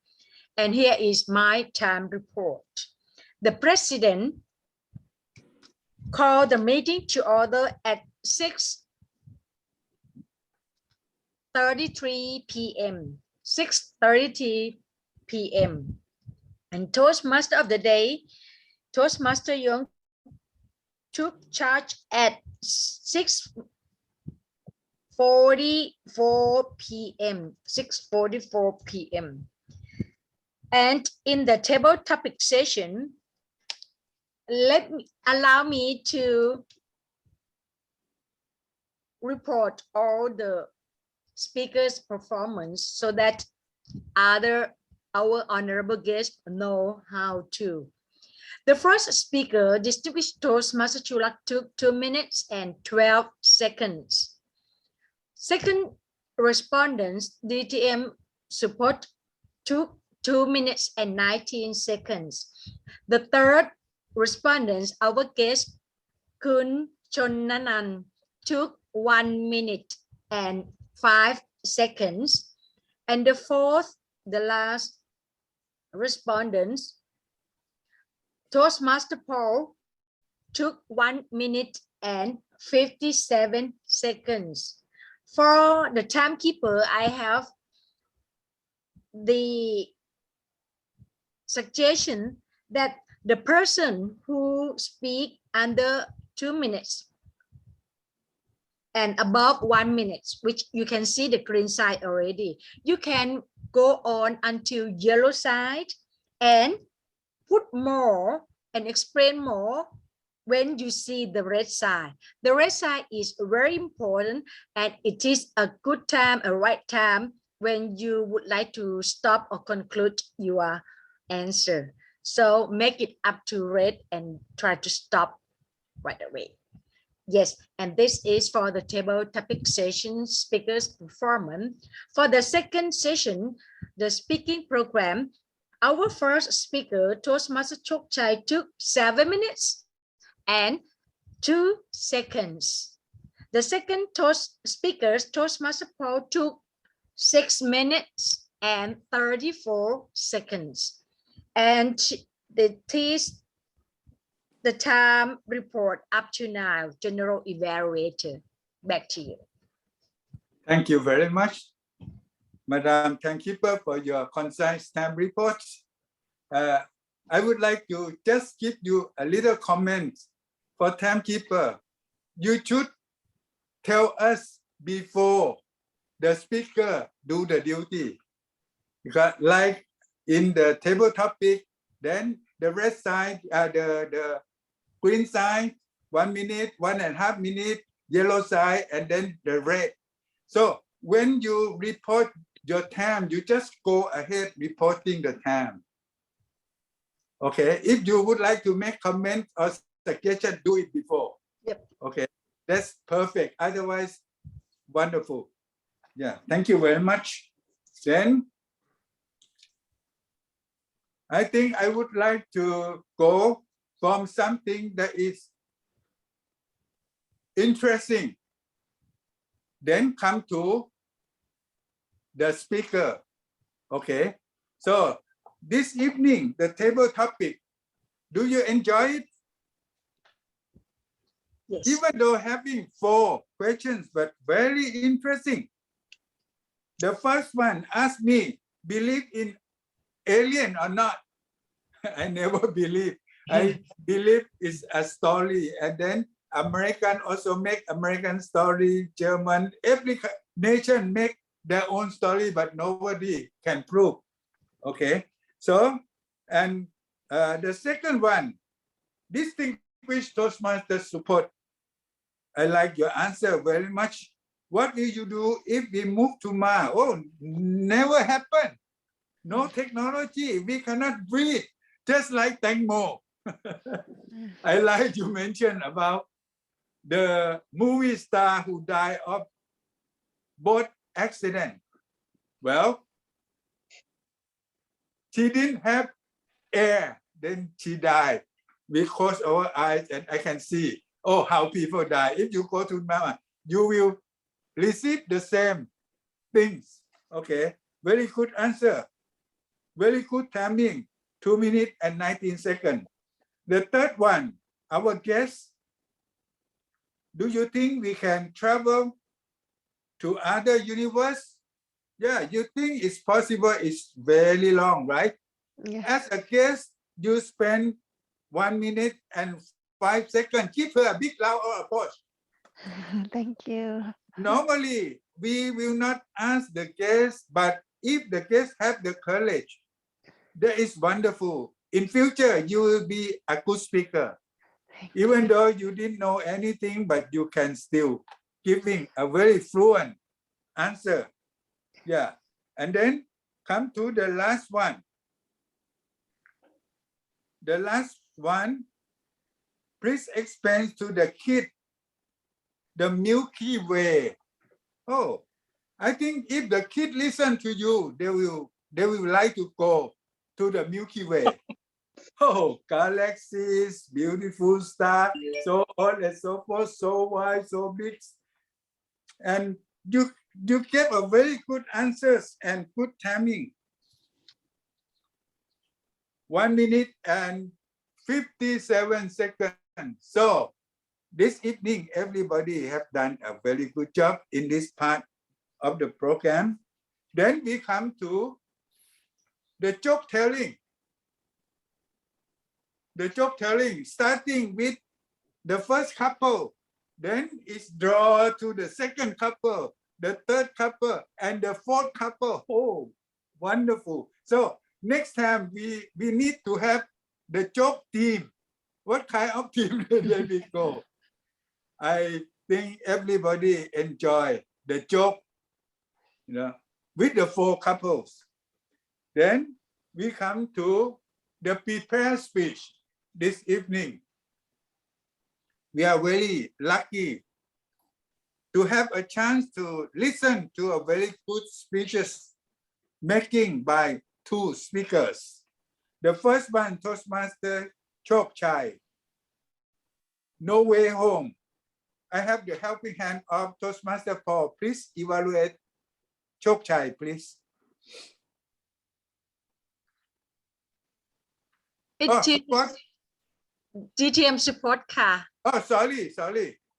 And here is my time report. The president called the meeting to order at 6:33 p.m. 6:30 p.m. And Toastmaster of the day, Toastmaster Young, took charge at 6:44 p.m. 6:44 p.m. And in the table topic session, allow me to report all the speakers' performance so that our honorable guests know how to. The first speaker, distinguished Toastmaster Chulak, took 2 minutes and 12 seconds. Second respondents, DTM support, took 2 minutes and 19 seconds. The third respondents, our guest, Kun Chonanan, took 1 minute and 5 seconds. And the fourth, the last respondents, Toastmaster Paul, took 1 minute and 57 seconds. For the timekeeper, I have the suggestion that the person who speak under 2 minutes and above 1 minute, which you can see the green side already, you can go on until yellow side and put more and explain more when you see the red side. The red side is very important, and it is a good time, a right time when you would like to stop or conclude your answer. So make it up to red and try to stop right away. Yes, and this is for the table topic session speakers performance. For the second session, the speaking program, our first speaker, Toastmaster Chokchai, took 7 minutes and 2 seconds. The second speaker, Toastmaster Paul, took 6 minutes and 34 seconds. And the time report up to now, General Evaluator. Back to you. Thank you very much, Madam Timekeeper, for your concise time reports. I would like to just give you a little comment for timekeeper. You should tell us before the speaker do the duty. Because like in the table topic, then the red side, the green side, 1 minute, 1.5 minutes, yellow side, and then the red. So when you report your time, you just go ahead reporting the time. Okay, if you would like to make comment or suggestion, do it before. Yep. Okay, That's perfect. Otherwise, wonderful. Yeah, thank you very much. Then I think I would like to go from something that is interesting, then come to the speaker. Okay, so this evening, the table topic, do you enjoy it? Yes. Even though having 4 questions, but very interesting. The first one asked me, believe in alien or not? I never believe. I believe it's a story. And then American also make American story, German, every nation make their own story, but nobody can prove. Okay, so, and the second one, distinguished Toastmaster support. I like your answer very much. What will you do if we move to Mars? Oh, never happen. No technology. We cannot breathe. Just like Tangmo. I like you mentioned about the movie star who died of boat accident. Well, she didn't have air. Then she died. We close our eyes and I can see, oh, how people die. If you go to Mars, you will receive the same things. Okay, very good answer. Very good timing, 2 minutes and 19 seconds. The third one, our guest, do you think we can travel to other universe? Yeah, you think it's possible, it's very long, right? Yeah. As a guest, you spend 1 minute and 5 seconds. Give her a big round of applause. Thank you. Normally, we will not ask the guest, but if the guest have the courage, that is wonderful. In future, you will be a good speaker. Even though you didn't know anything, but you can still giving a very fluent answer. Yeah. And then come to the last one. The last one, please explain to the kid the Milky Way. Oh, I think if the kid listen to you, they will like to go to the Milky Way. Oh, galaxies, beautiful star, so on and so forth, so wide, so big. And you get a very good answers and good timing. 1 minute and 57 seconds. So this evening, everybody have done a very good job in this part of the program. Then we come to the joke telling. The joke telling, starting with the first couple, then it's draw to the second couple, the third couple, and the fourth couple. Oh, wonderful. So next time we need to have the joke team. What kind of team did we go? I think everybody enjoy the joke, with the 4 couples. Then we come to the prepared speech this evening. We are very lucky to have a chance to listen to a very good speeches making by 2 speakers. The first one, Toastmaster Chok Chai, No Way Home. I have the helping hand of Toastmaster Paul. Please evaluate Chok Chai, please. It's What? DTM support car. Oh, sorry.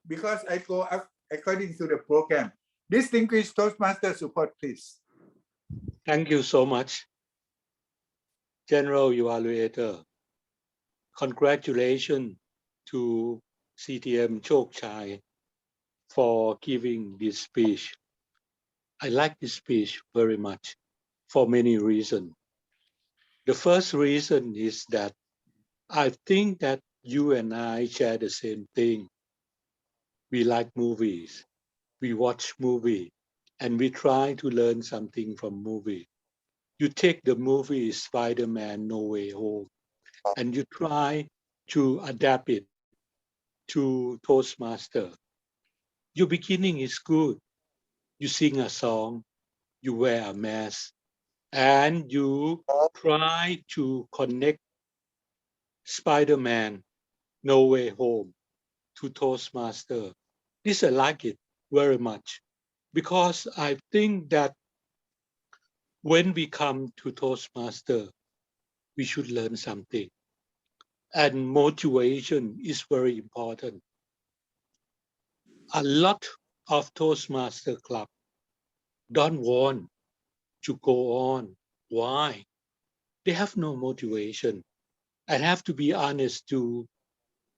Because I go up according to the program. Distinguished Toastmaster support, please. Thank you so much, General Evaluator. Congratulations to CTM Chok Chai for giving this speech. I like this speech very much for many reasons. The first reason is that I think that you and I share the same thing. We like movies. We watch movie and we try to learn something from movie. You take the movie Spider-Man No Way Home and you try to adapt it to Toastmaster. Your beginning is good. You sing a song, you wear a mask, and you try to connect Spider-Man No Way Home to Toastmaster. This I like it very much because I think that when we come to Toastmaster, we should learn something. And motivation is very important. A lot of Toastmaster club don't want to go on. Why? They have no motivation. I have to be honest to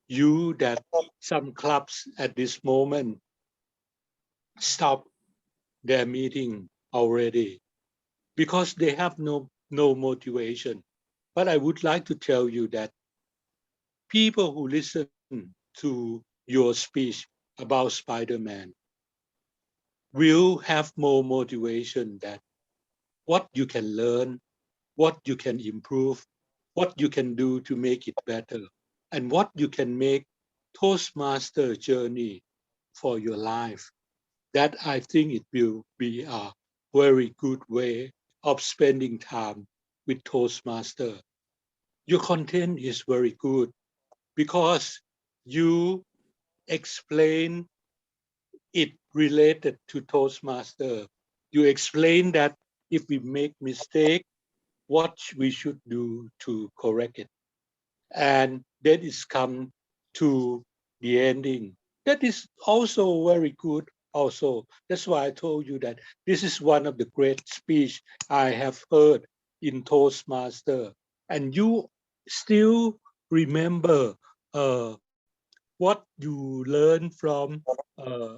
you that some clubs at this moment stop their meeting already because they have no motivation. But I would like to tell you that people who listen to your speech about Spider-Man will have more motivation that what you can learn, what you can improve, what you can do to make it better, and what you can make Toastmaster journey for your life. That I think it will be a very good way of spending time with Toastmaster. Your content is very good because you explain it related to Toastmaster. You explain that if we make mistake, what we should do to correct it. And then it's come to the ending. That is also very good also. That's why I told you that this is one of the great speech I have heard in Toastmaster. And you still remember what you learned from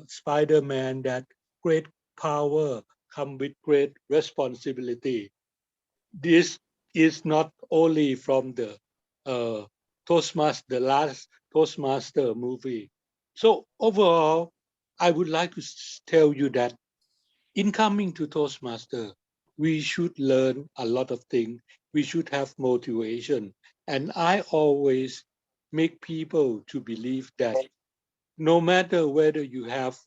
Spider-Man, that great power come with great responsibility. This is not only from the Toastmaster, the last Toastmaster movie. So overall, I would like to tell you that in coming to Toastmaster, we should learn a lot of things. We should have motivation. And I always make people to believe that no matter whether you have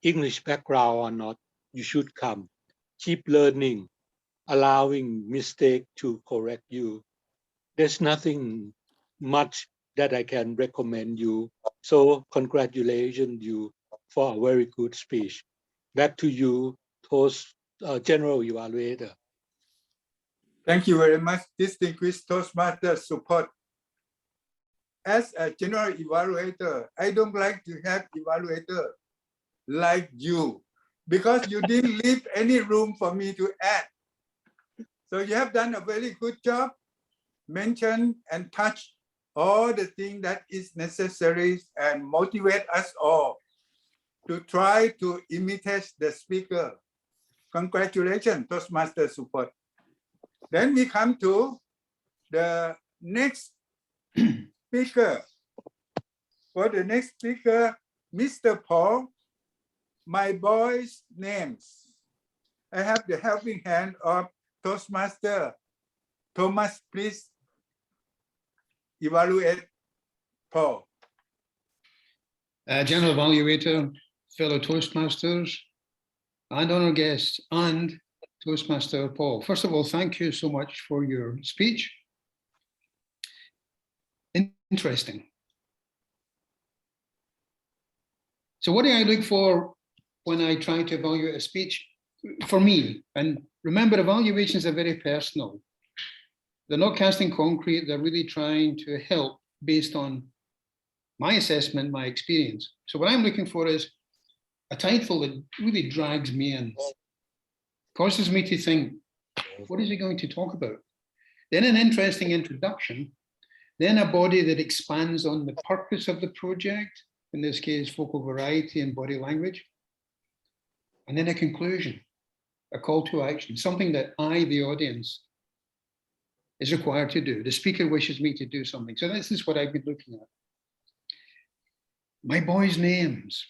English background or not, you should come. Keep learning, allowing mistake to correct you. There's nothing much that I can recommend you. So congratulations you for a very good speech. Back to you, Toast General Evaluator. Thank you very much, distinguished Toastmaster support. As a general evaluator, I don't like to have evaluator like you because you didn't leave any room for me to add. So you have done a very good job, mention and touch all the things that is necessary and motivate us all to try to imitate the speaker. Congratulations, Toastmaster support. Then we come to the next speaker. For the next speaker, Mr. Paul, my boy's names. I have the helping hand of Toastmaster. Thomas, please evaluate Paul. General Evaluator, fellow Toastmasters, and honored guests, and Toastmaster Paul. First of all, thank you so much for your speech. Interesting. So what do I look for when I try to evaluate a speech? For me, and remember, evaluations are very personal. They're not casting concrete, they're really trying to help based on my assessment, my experience. So what I'm looking for is a title that really drags me in, causes me to think, what is he going to talk about? Then an interesting introduction, then a body that expands on the purpose of the project, in this case, focal variety and body language, and then a conclusion, a call to action, something that I, the audience, is required to do. The speaker wishes me to do something. So this is what I've been looking at. My boys' names.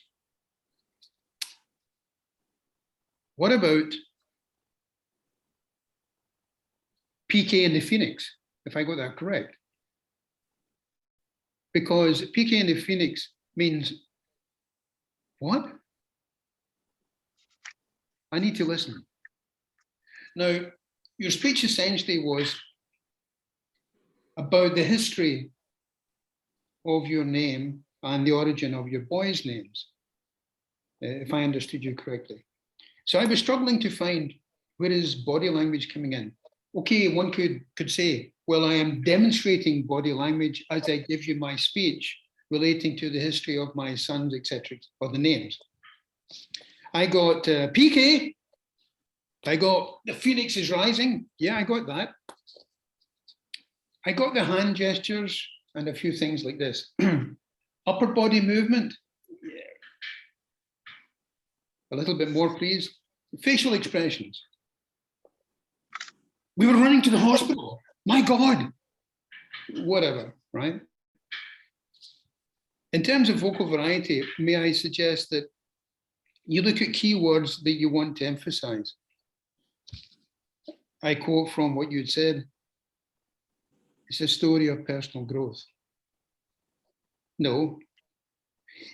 What about PK and the Phoenix, if I got that correct? Because PK and the Phoenix means What? I need to listen. Now, your speech essentially was about the history of your name and the origin of your boys' names, if I understood you correctly. So I was struggling to find where is body language coming in. Okay, one could say, well, I am demonstrating body language as I give you my speech relating to the history of my sons, etc., or the names. I got PK. I got the phoenix is rising. Yeah, I got that. I got the hand gestures and a few things like this. Upper body movement. Yeah. A little bit more, please. Facial expressions. We were running to the hospital. My God. Whatever, right? In terms of vocal variety, may I suggest that you look at keywords that you want to emphasize. I quote from what you'd said. It's a story of personal growth. No,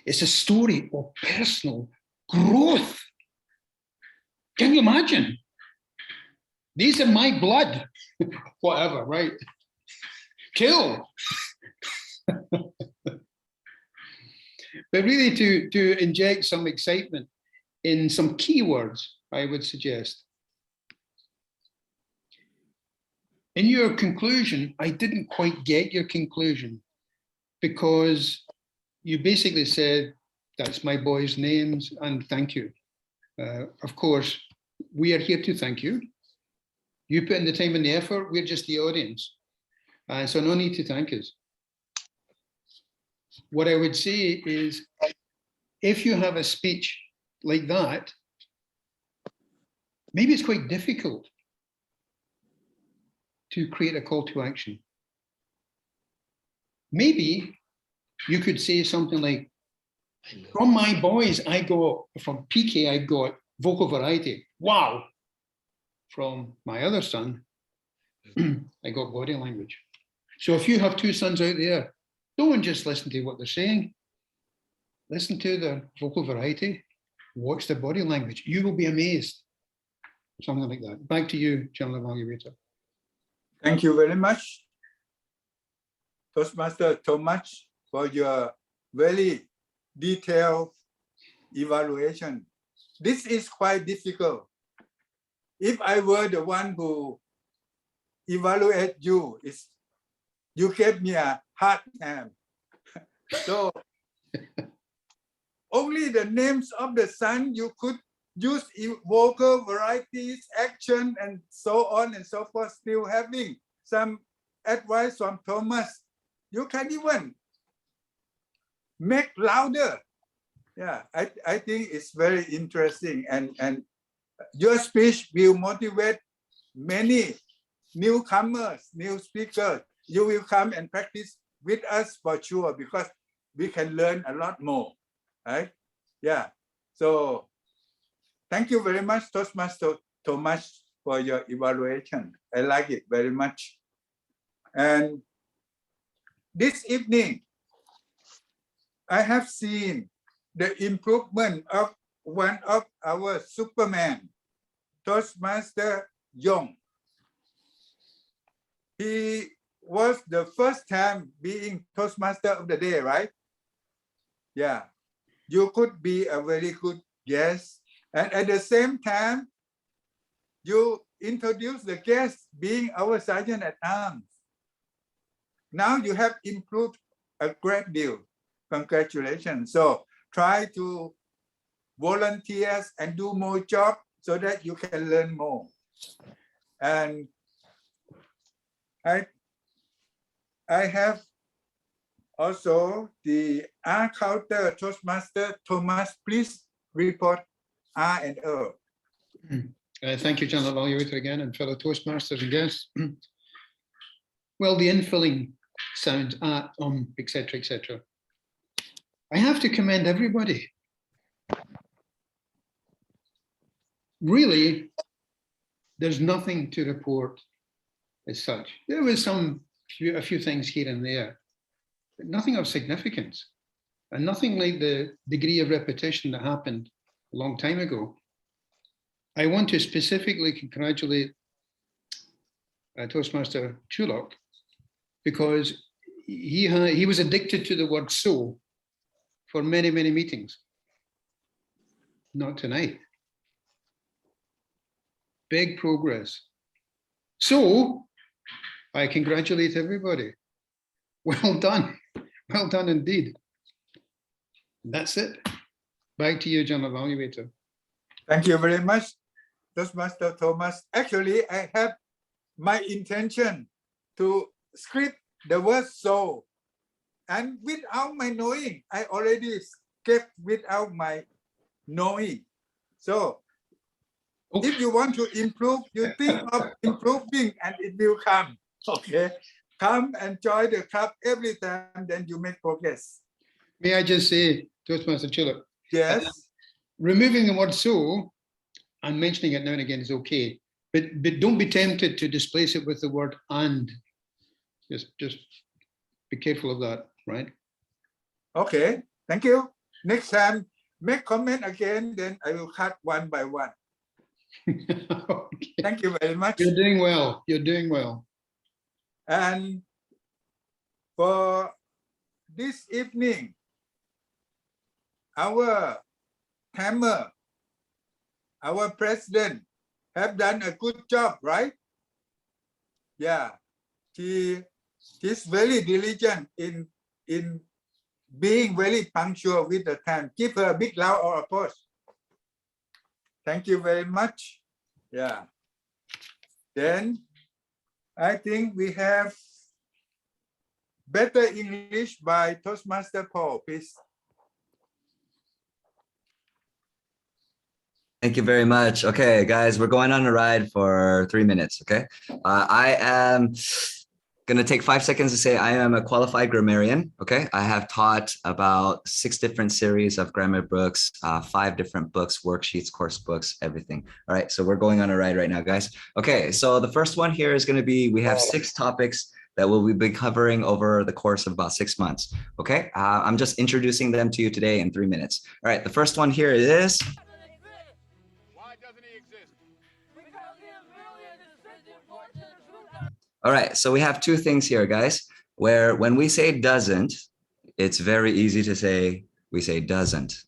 it's a story of personal growth. Can you imagine? These are my blood, whatever, right? Kill. But really to inject some excitement in some keywords, I would suggest. In your conclusion, I didn't quite get your conclusion because you basically said, that's my boys' names and thank you. Of course, we are here to thank you. You put in the time and the effort, we're just the audience. So no need to thank us. What I would say is, if you have a speech like that, maybe it's quite difficult to create a call to action. Maybe you could say something like, from my boys, I got, from PK, I got vocal variety. Wow. From my other son, I got body language. So if you have two sons out there, don't just listen to what they're saying. Listen to their vocal variety. Watch their body language. You will be amazed. Something like that. Back to you, General Evaluator. Thank you very much, Toastmaster Thomas, for your very detailed evaluation. This is quite difficult. If I were the one who evaluate you, you gave me a hard time. So only the names of the son you could use vocal varieties, action, and so on and so forth. Still having some advice from Thomas. You can even make louder. Yeah, I think it's very interesting, and your speech will motivate many newcomers, new speakers. You will come and practice with us for sure, because we can learn a lot more, right? Yeah, so thank you very much, Toastmaster Thomas, for your evaluation. I like it very much. And this evening, I have seen the improvement of one of our Superman, Toastmaster Young. He was the first time being Toastmaster of the day, right? Yeah, you could be a very good guest. And at the same time, you introduce the guest being our Sergeant at Arms. Now you have improved a great deal. Congratulations. So try to volunteer and do more job so that you can learn more. And I have also the R counter Toastmaster Thomas. Please report R and O. Thank you, General Evaluator, again, and fellow Toastmasters and guests. Well, the infilling sounds, etc., etc. I have to commend everybody. Really, there's nothing to report as such. There was a few things here and there, but nothing of significance. and nothing like the degree of repetition that happened a long time ago. I want to specifically congratulate Toastmaster Chulok, because he was addicted to the word so for many, many meetings. Not tonight. Big progress. So I congratulate everybody. Well done. Well done indeed. That's it. Back to you, John Evaluator. Thank you very much, Toastmaster Thomas. Actually, I have my intention to script the word so, and without my knowing, I already skipped without my knowing. So if you want to improve, you think of improving and it will come. Okay, come and join the club every time, then you make progress. May I just say, Toastmaster Chulok? Yes. Removing the word so and mentioning it now and again is okay, but don't be tempted to displace it with the word and. Just be careful of that, right? Okay, thank you. Next time, make comment again, then I will cut one by one. Okay. Thank you very much. You're doing well. You're doing well. And for this evening, our hammer, our president, have done a good job, right? Yeah, she's very diligent in being very punctual with the time. Give her a big round of applause. Thank you very much. Yeah. Then I think we have better English by Toastmaster Paul, please. Thank you very much. Okay, guys, we're going on a ride for 3 minutes, okay? I am gonna take 5 seconds to say I am a qualified grammarian, okay? I have taught about 6 different series of grammar books, 5 different books, worksheets, course books, everything. All right, so we're going on a ride right now, guys. Okay, so the first one here is gonna be, we have 6 topics that we'll be covering over the course of about 6 months, okay? I'm just introducing them to you today in 3 minutes. All right, the first one here is, all right, so we have 2 things here, guys, where when we say doesn't, it's very easy to say, we say doesn't,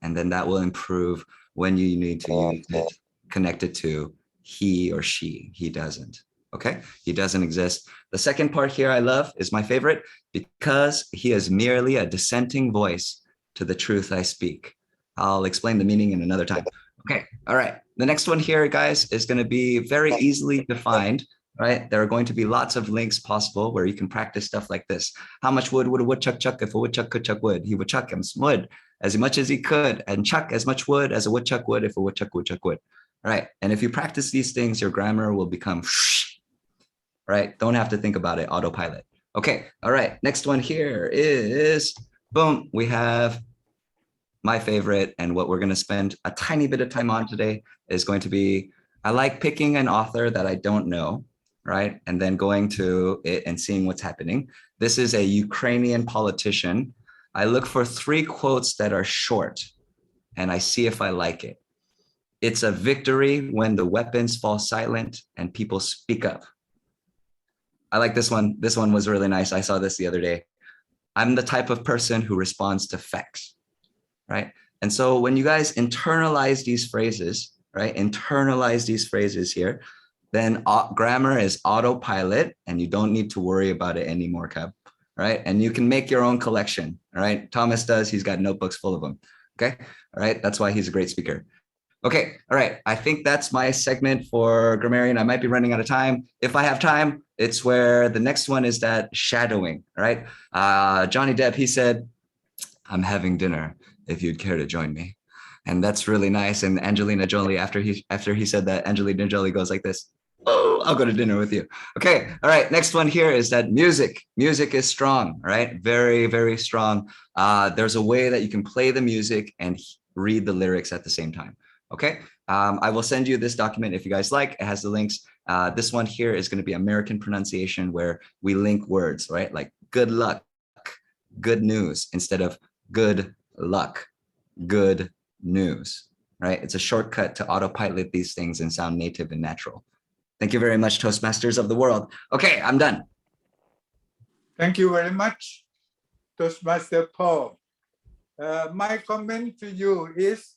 and then that will improve when you need to use it connected to he or she, he doesn't, okay? He doesn't exist. The second part here I love is my favorite, because he is merely a dissenting voice to the truth I speak. I'll explain the meaning in another time. Okay, all right. The next one here, guys, is gonna be very easily defined, right? There are going to be lots of links possible where you can practice stuff like this. How much wood would a woodchuck chuck if a woodchuck could chuck wood? He would chuck wood as much as he could and chuck as much wood as a woodchuck would if a woodchuck would chuck wood. All right, and if you practice these things, your grammar will become, right? Don't have to think about it, autopilot. Okay, all right, next one here is, boom, we have my favorite, and what we're gonna spend a tiny bit of time on today is going to be, I like picking an author that I don't know, right? And then going to it and seeing what's happening. This is a Ukrainian politician. I look for 3 quotes that are short and I see if I like it. It's a victory when the weapons fall silent and people speak up. I like this one. This one was really nice. I saw this the other day. I'm the type of person who responds to facts, right? And so when you guys internalize these phrases, right? Internalize these phrases here, then grammar is autopilot and you don't need to worry about it anymore, Cab, right? And you can make your own collection, all right? Thomas does, he's got notebooks full of them, okay? All right, that's why he's a great speaker. Okay, all right, I think that's my segment for Grammarian. I might be running out of time. If I have time, it's where the next one is that shadowing, right? Johnny Depp, he said, I'm having dinner if you'd care to join me. And that's really nice. And Angelina Jolie, after he said that, Angelina Jolie goes like this, oh, I'll go to dinner with you. Okay, all right, next one here is that music. Music is strong, right? Very, very strong. There's a way that you can play the music and read the lyrics at the same time, okay? I will send you this document if you guys like. It has the links. This one here is gonna be American pronunciation where we link words, right? Like good luck, good news, instead of good luck, good news, right? It's a shortcut to autopilot these things and sound native and natural. Thank you very much, Toastmasters of the world. Okay, I'm done. Thank you very much, Toastmaster Paul. My comment to you is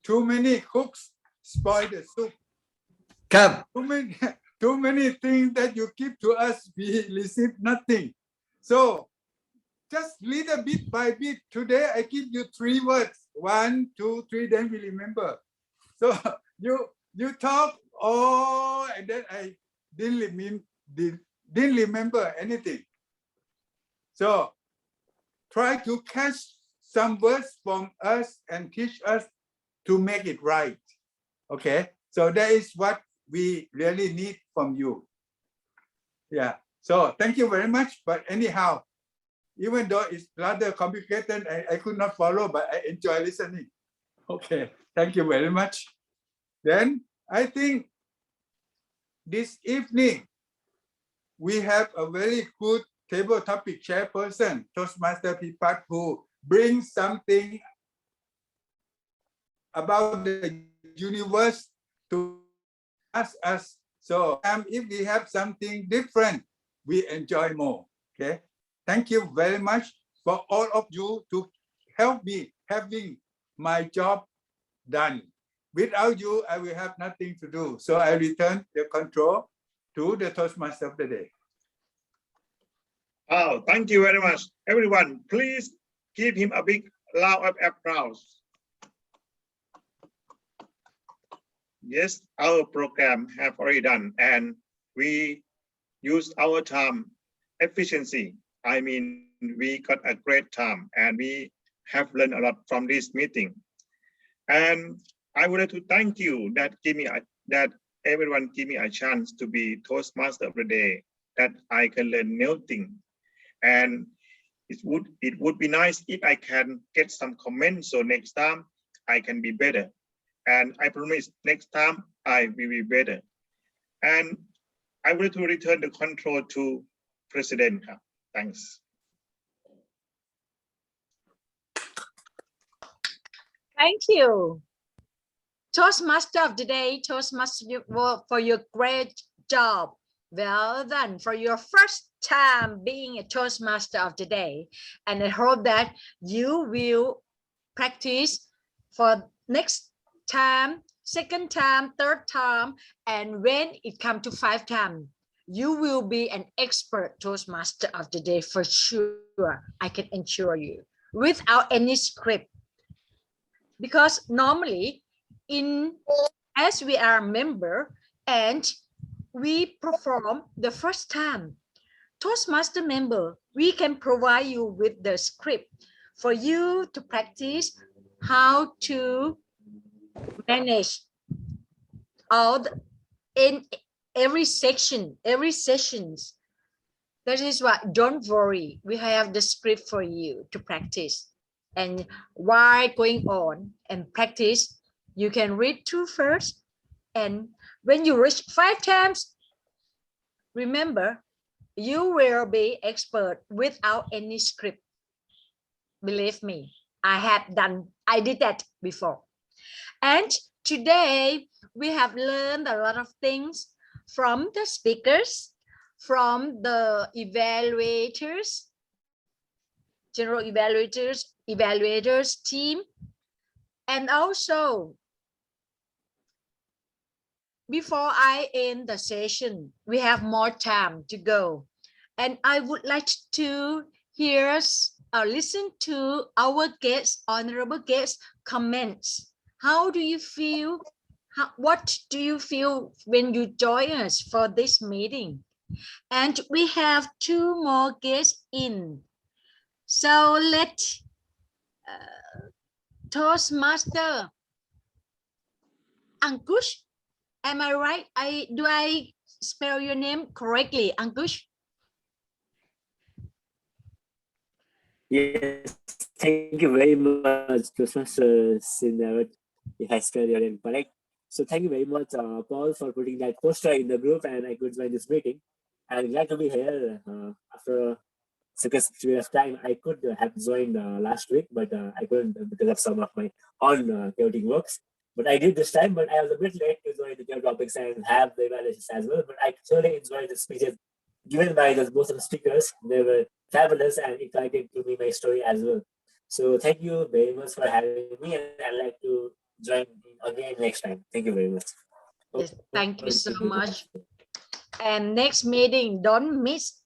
too many cooks spoil the soup. Come. Too many things that you give to us, we receive nothing. So just little bit by bit. Today I give you 3 words. 1, 2, 3, then we remember. So you talk, oh, and then I didn't remember anything. So try to catch some words from us and teach us to make it right. Okay, so that is what we really need from you. Yeah, so thank you very much. But anyhow, even though it's rather complicated, I could not follow, but I enjoy listening. Okay, thank you very much. Then I think this evening we have a very good table topic chairperson, Toastmaster Pipat, who brings something about the universe to ask us. So if we have something different, we enjoy more. Okay. Thank you very much for all of you to help me having my job done. Without you, I will have nothing to do. So I return the control to the Toastmaster of the day. Oh, thank you very much. Everyone, please give him a big round of applause. Yes, our program have already done, and we used our time efficiency. I mean, we got a great time, and we have learned a lot from this meeting. And I would like to thank you that everyone give me a chance to be Toastmaster of the day, that I can learn new things. And it would be nice if I can get some comments, so next time I can be better. And I promise next time I will be better. And I will to return the control to President. Thanks. Thank you. Toastmaster of the day, Toastmaster, for your great job. Well done for your first time being a Toastmaster of the day. And I hope that you will practice for next time, second time, third time, and when it comes to 5 times, you will be an expert Toastmaster of the day for sure. I can assure you, without any script. Because normally, as we are a member and we perform the first time, Toastmaster member, we can provide you with the script for you to practice how to manage all in every sessions. That is why, don't worry, we have the script for you to practice. And while going on and practice, you can read through first, and when you reach 5 times, remember, you will be expert without any script. Believe me, I did that before. And today we have learned a lot of things from the speakers, from the evaluators, general evaluators team, and also before I end the session, we have more time to go, and I would like to hear or listen to our guests, honorable guests, comments. How do you feel? What do you feel when you join us for this meeting? And we have 2 more guests in. So let Toastmaster Ankush, am I right? Do I spell your name correctly, Ankush? Yes, thank you very much, Toastmaster Sinawat. You have spelled your name correct. So thank you very much, Paul, for putting that poster in the group, and I could join this meeting. I'm glad to be here after scarcity of time, I could have joined last week, but I couldn't because of some of my own chaotic works. But I did this time, but I was a bit late to join the topics and have the evaluations as well. But I truly enjoyed the speeches given by both of the speakers. They were fabulous and excited to me my story as well. So thank you very much for having me, and I'd like to join again next time. Thank you very much. Yes, thank you so much. And next meeting, don't miss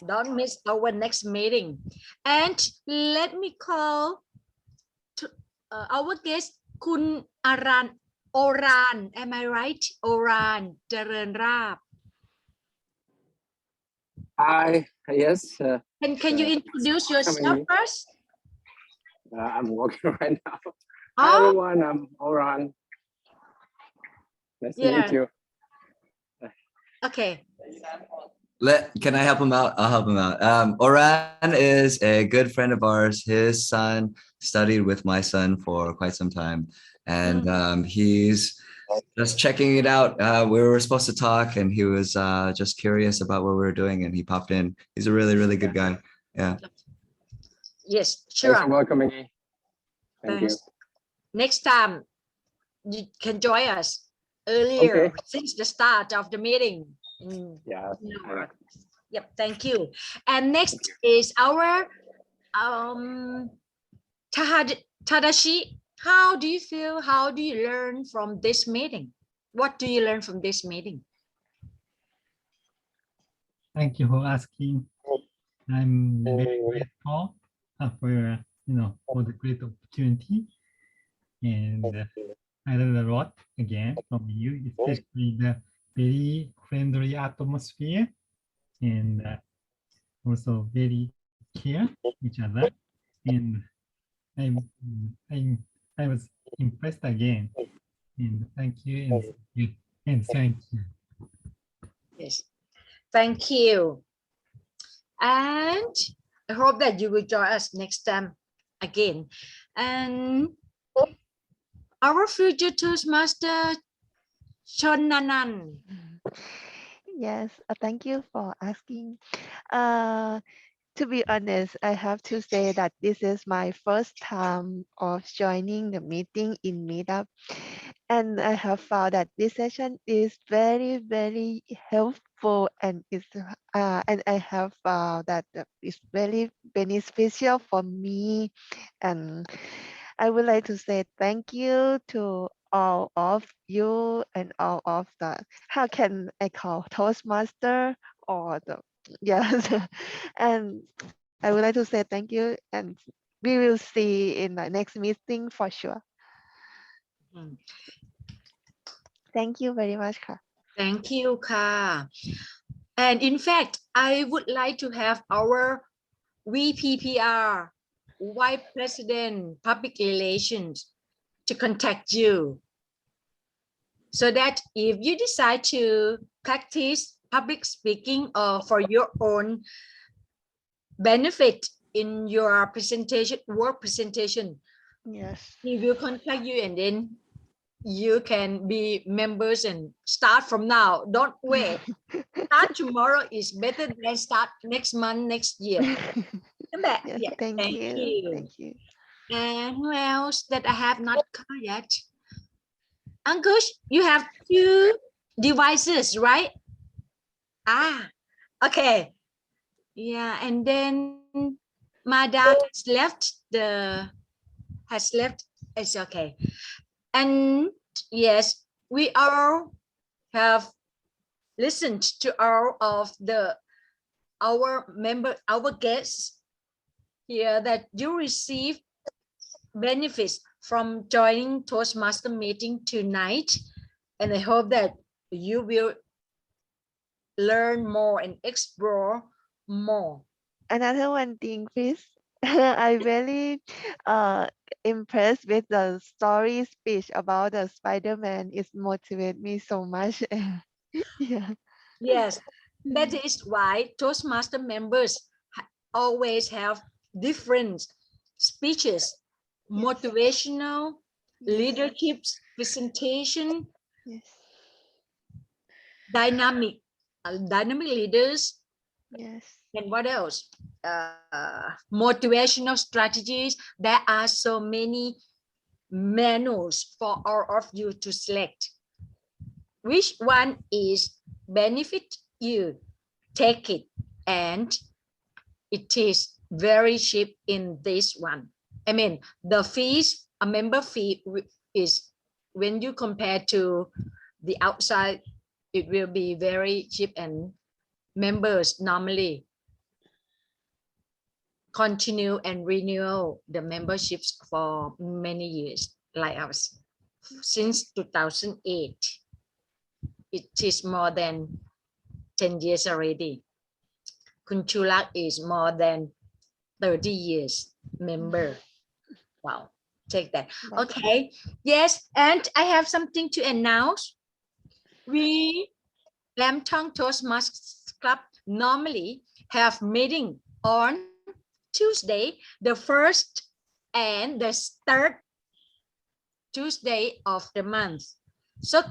our next meeting. And let me call to, our guest, Kun Oran. Am I right? Oran Jaranrab. Hi, yes. Can you introduce yourself first? I'm working right now. Oh. Hi everyone, I'm Oran. Nice to meet you. Okay. Can I help him out? I'll help him out. Oran is a good friend of ours. His son studied with my son for quite some time, and he's just checking it out. We were supposed to talk, and he was just curious about what we were doing, and he popped in. He's a really, really good guy. Yeah. Yes, sure. Thanks for welcoming me. Thank you. Next time, you can join us earlier since the start of the meeting. Yeah. Yep. Thank you. And next is our Tadashi. How do you feel? How do you learn from this meeting? What do you learn from this meeting? Thank you for asking. I'm very grateful for for the great opportunity, and I learned a lot again from you, especially the very friendly atmosphere, and also very care each other. And I was impressed again. And thank you and thank you. Yes, thank you. And I hope that you will join us next time again. And our future Toastmaster Chonanan. Yes, thank you for asking. To be honest, I have to say that this is my first time of joining the meeting in Meetup. And I have found that this session is very, very helpful, and and I have found that it's very beneficial for me. And I would like to say thank you to all of you and all of the, how can I call, Toastmaster or the, yes. And I would like to say thank you, and we will see in the next meeting for sure. Thank you very much, Ka. Thank you, Ka. And in fact, I would like to have our VPPR, Vice President Public Relations, to contact you, so that if you decide to practice public speaking or for your own benefit in your presentation, work presentation, yes, he will contact you, and then you can be members and start from now. Don't wait. Start tomorrow is better than start next month, next year. yes, Yeah, thank you. Thank you. And who else that I have not covered yet? Ankush, you have 2 devices, right? Okay. Yeah, and then Mada has left. It's okay. And yes, we all have listened to all of our guests here, that you receive benefits from joining Toastmaster meeting tonight, and I hope that you will learn more and explore more. Another one thing, please. I really impressed with the story speech about the Spider-Man. It motivated me so much. Yeah. Yes, that is why Toastmaster members always have different speeches, motivational, leadership, presentation, Yes. dynamic leaders, Yes. And what else? Motivational strategies. There are so many menus for all of you to select. Which one is benefit you? Take it, and it is very cheap in this one. I mean, the fees, a member fee is, when you compare to the outside, it will be very cheap, and members normally continue and renew the memberships for many years, like us. Since 2008, it is more than 10 years already. Kunchulak is more than 30 years member. Wow, take that. Okay, yes, and I have something to announce. We, Lam Thong Toastmasters Club, normally have meeting on Tuesday, the first and the third Tuesday of the month. So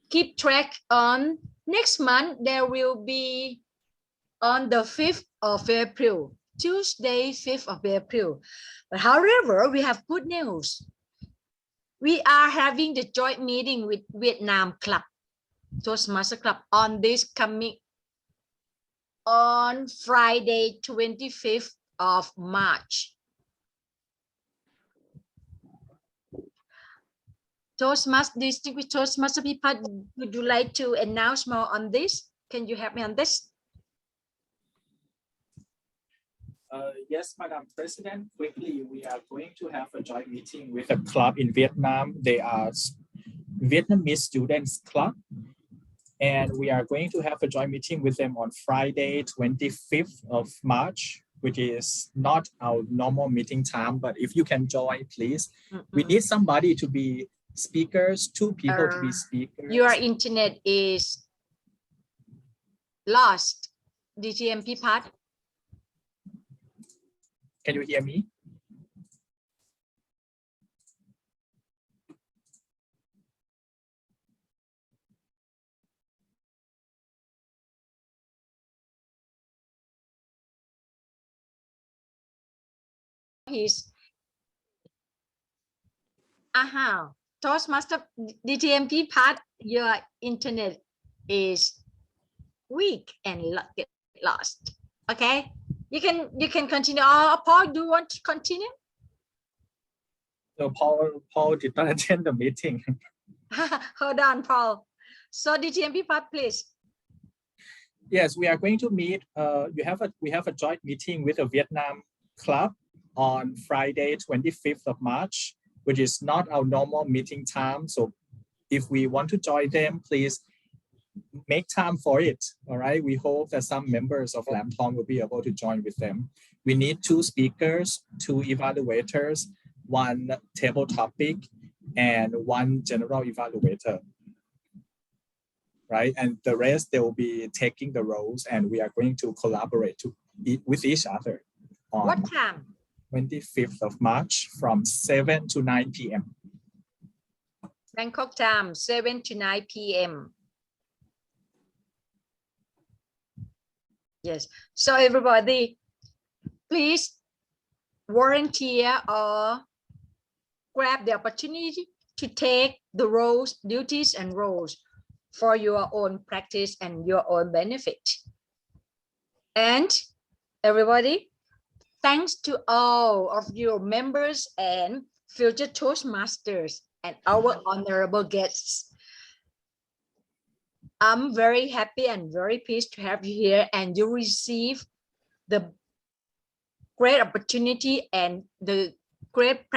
keep track on next month. There will be on the 5th of April, Tuesday, 5th of April. But however, we have good news. We are having the joint meeting with Vietnam Club, Toastmaster Club, on this coming on Friday, 25th of March. Distinguished Toastmaster people, would you like to announce more on this? Can you help me on this? Yes, Madam President, quickly, we are going to have a joint meeting with a club in Vietnam. They are Vietnamese Students Club. And we are going to have a joint meeting with them on Friday, 25th of March, which is not our normal meeting time, but if you can join, please. We need somebody to be speakers, 2 people to be speakers. Your internet is lost. DTMP part. Can you hear me? His Toastmaster DTMP part, your internet is weak and get lost. Okay, you can continue. Paul, do you want to continue? So Paul did not attend the meeting. Hold on, Paul. So DTMP part, please. Yes, we are going to meet. We have a joint meeting with a Vietnam club on Friday, 25th of March, which is not our normal meeting time. So if we want to join them, please make time for it. All right. We hope that some members of Lam Thong will be able to join with them. We need 2 speakers, 2 evaluators, 1 table topic, and 1 general evaluator. Right. And the rest, they will be taking the roles, and we are going to collaborate with each other. On what time? 25th of March from 7 to 9 p.m. Bangkok time, 7 to 9 p.m. Yes. So everybody, please volunteer or grab the opportunity to take the roles, duties, and roles for your own practice and your own benefit. And everybody, thanks to all of your members and future Toastmasters and our honorable guests. I'm very happy and very pleased to have you here, and you receive the great opportunity and the great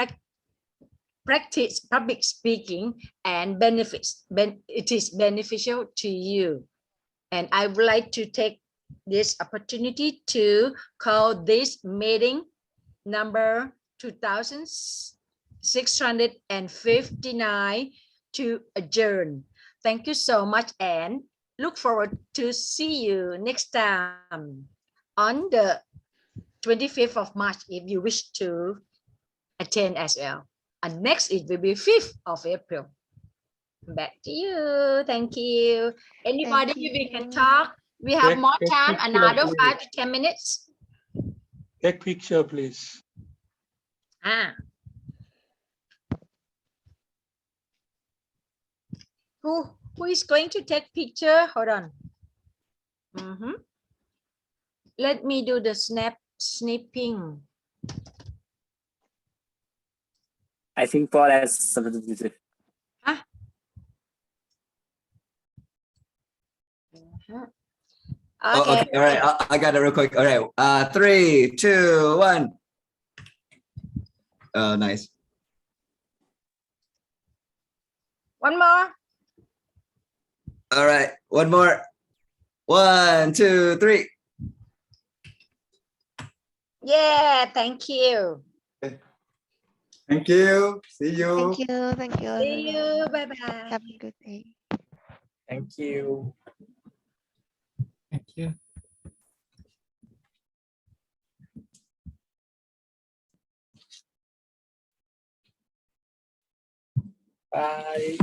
practice public speaking and benefits. It is beneficial to you. And I would like to take this opportunity to call this meeting number 2659 to adjourn. Thank you so much, and look forward to see you next time on the 25th of March if you wish to attend as well. And next it will be 5th of April. Back to you. Thank you. Anybody we can talk We have Take- more take time, picture, another please. 5 to 10 minutes. Take picture, please. Ah. Who is going to take picture? Hold on. Let me do the snipping. I think Paul has something to say. Oh, Okay. okay. All right. I got it real quick. All right. 3, 2, 1. Oh, nice. One more. All right. One more. 1, 2, 3. Yeah, thank you. Thank you. See you. Thank you. Thank you. See you. everyone. Bye-bye. Have a good day. Thank you. Thank you. Bye.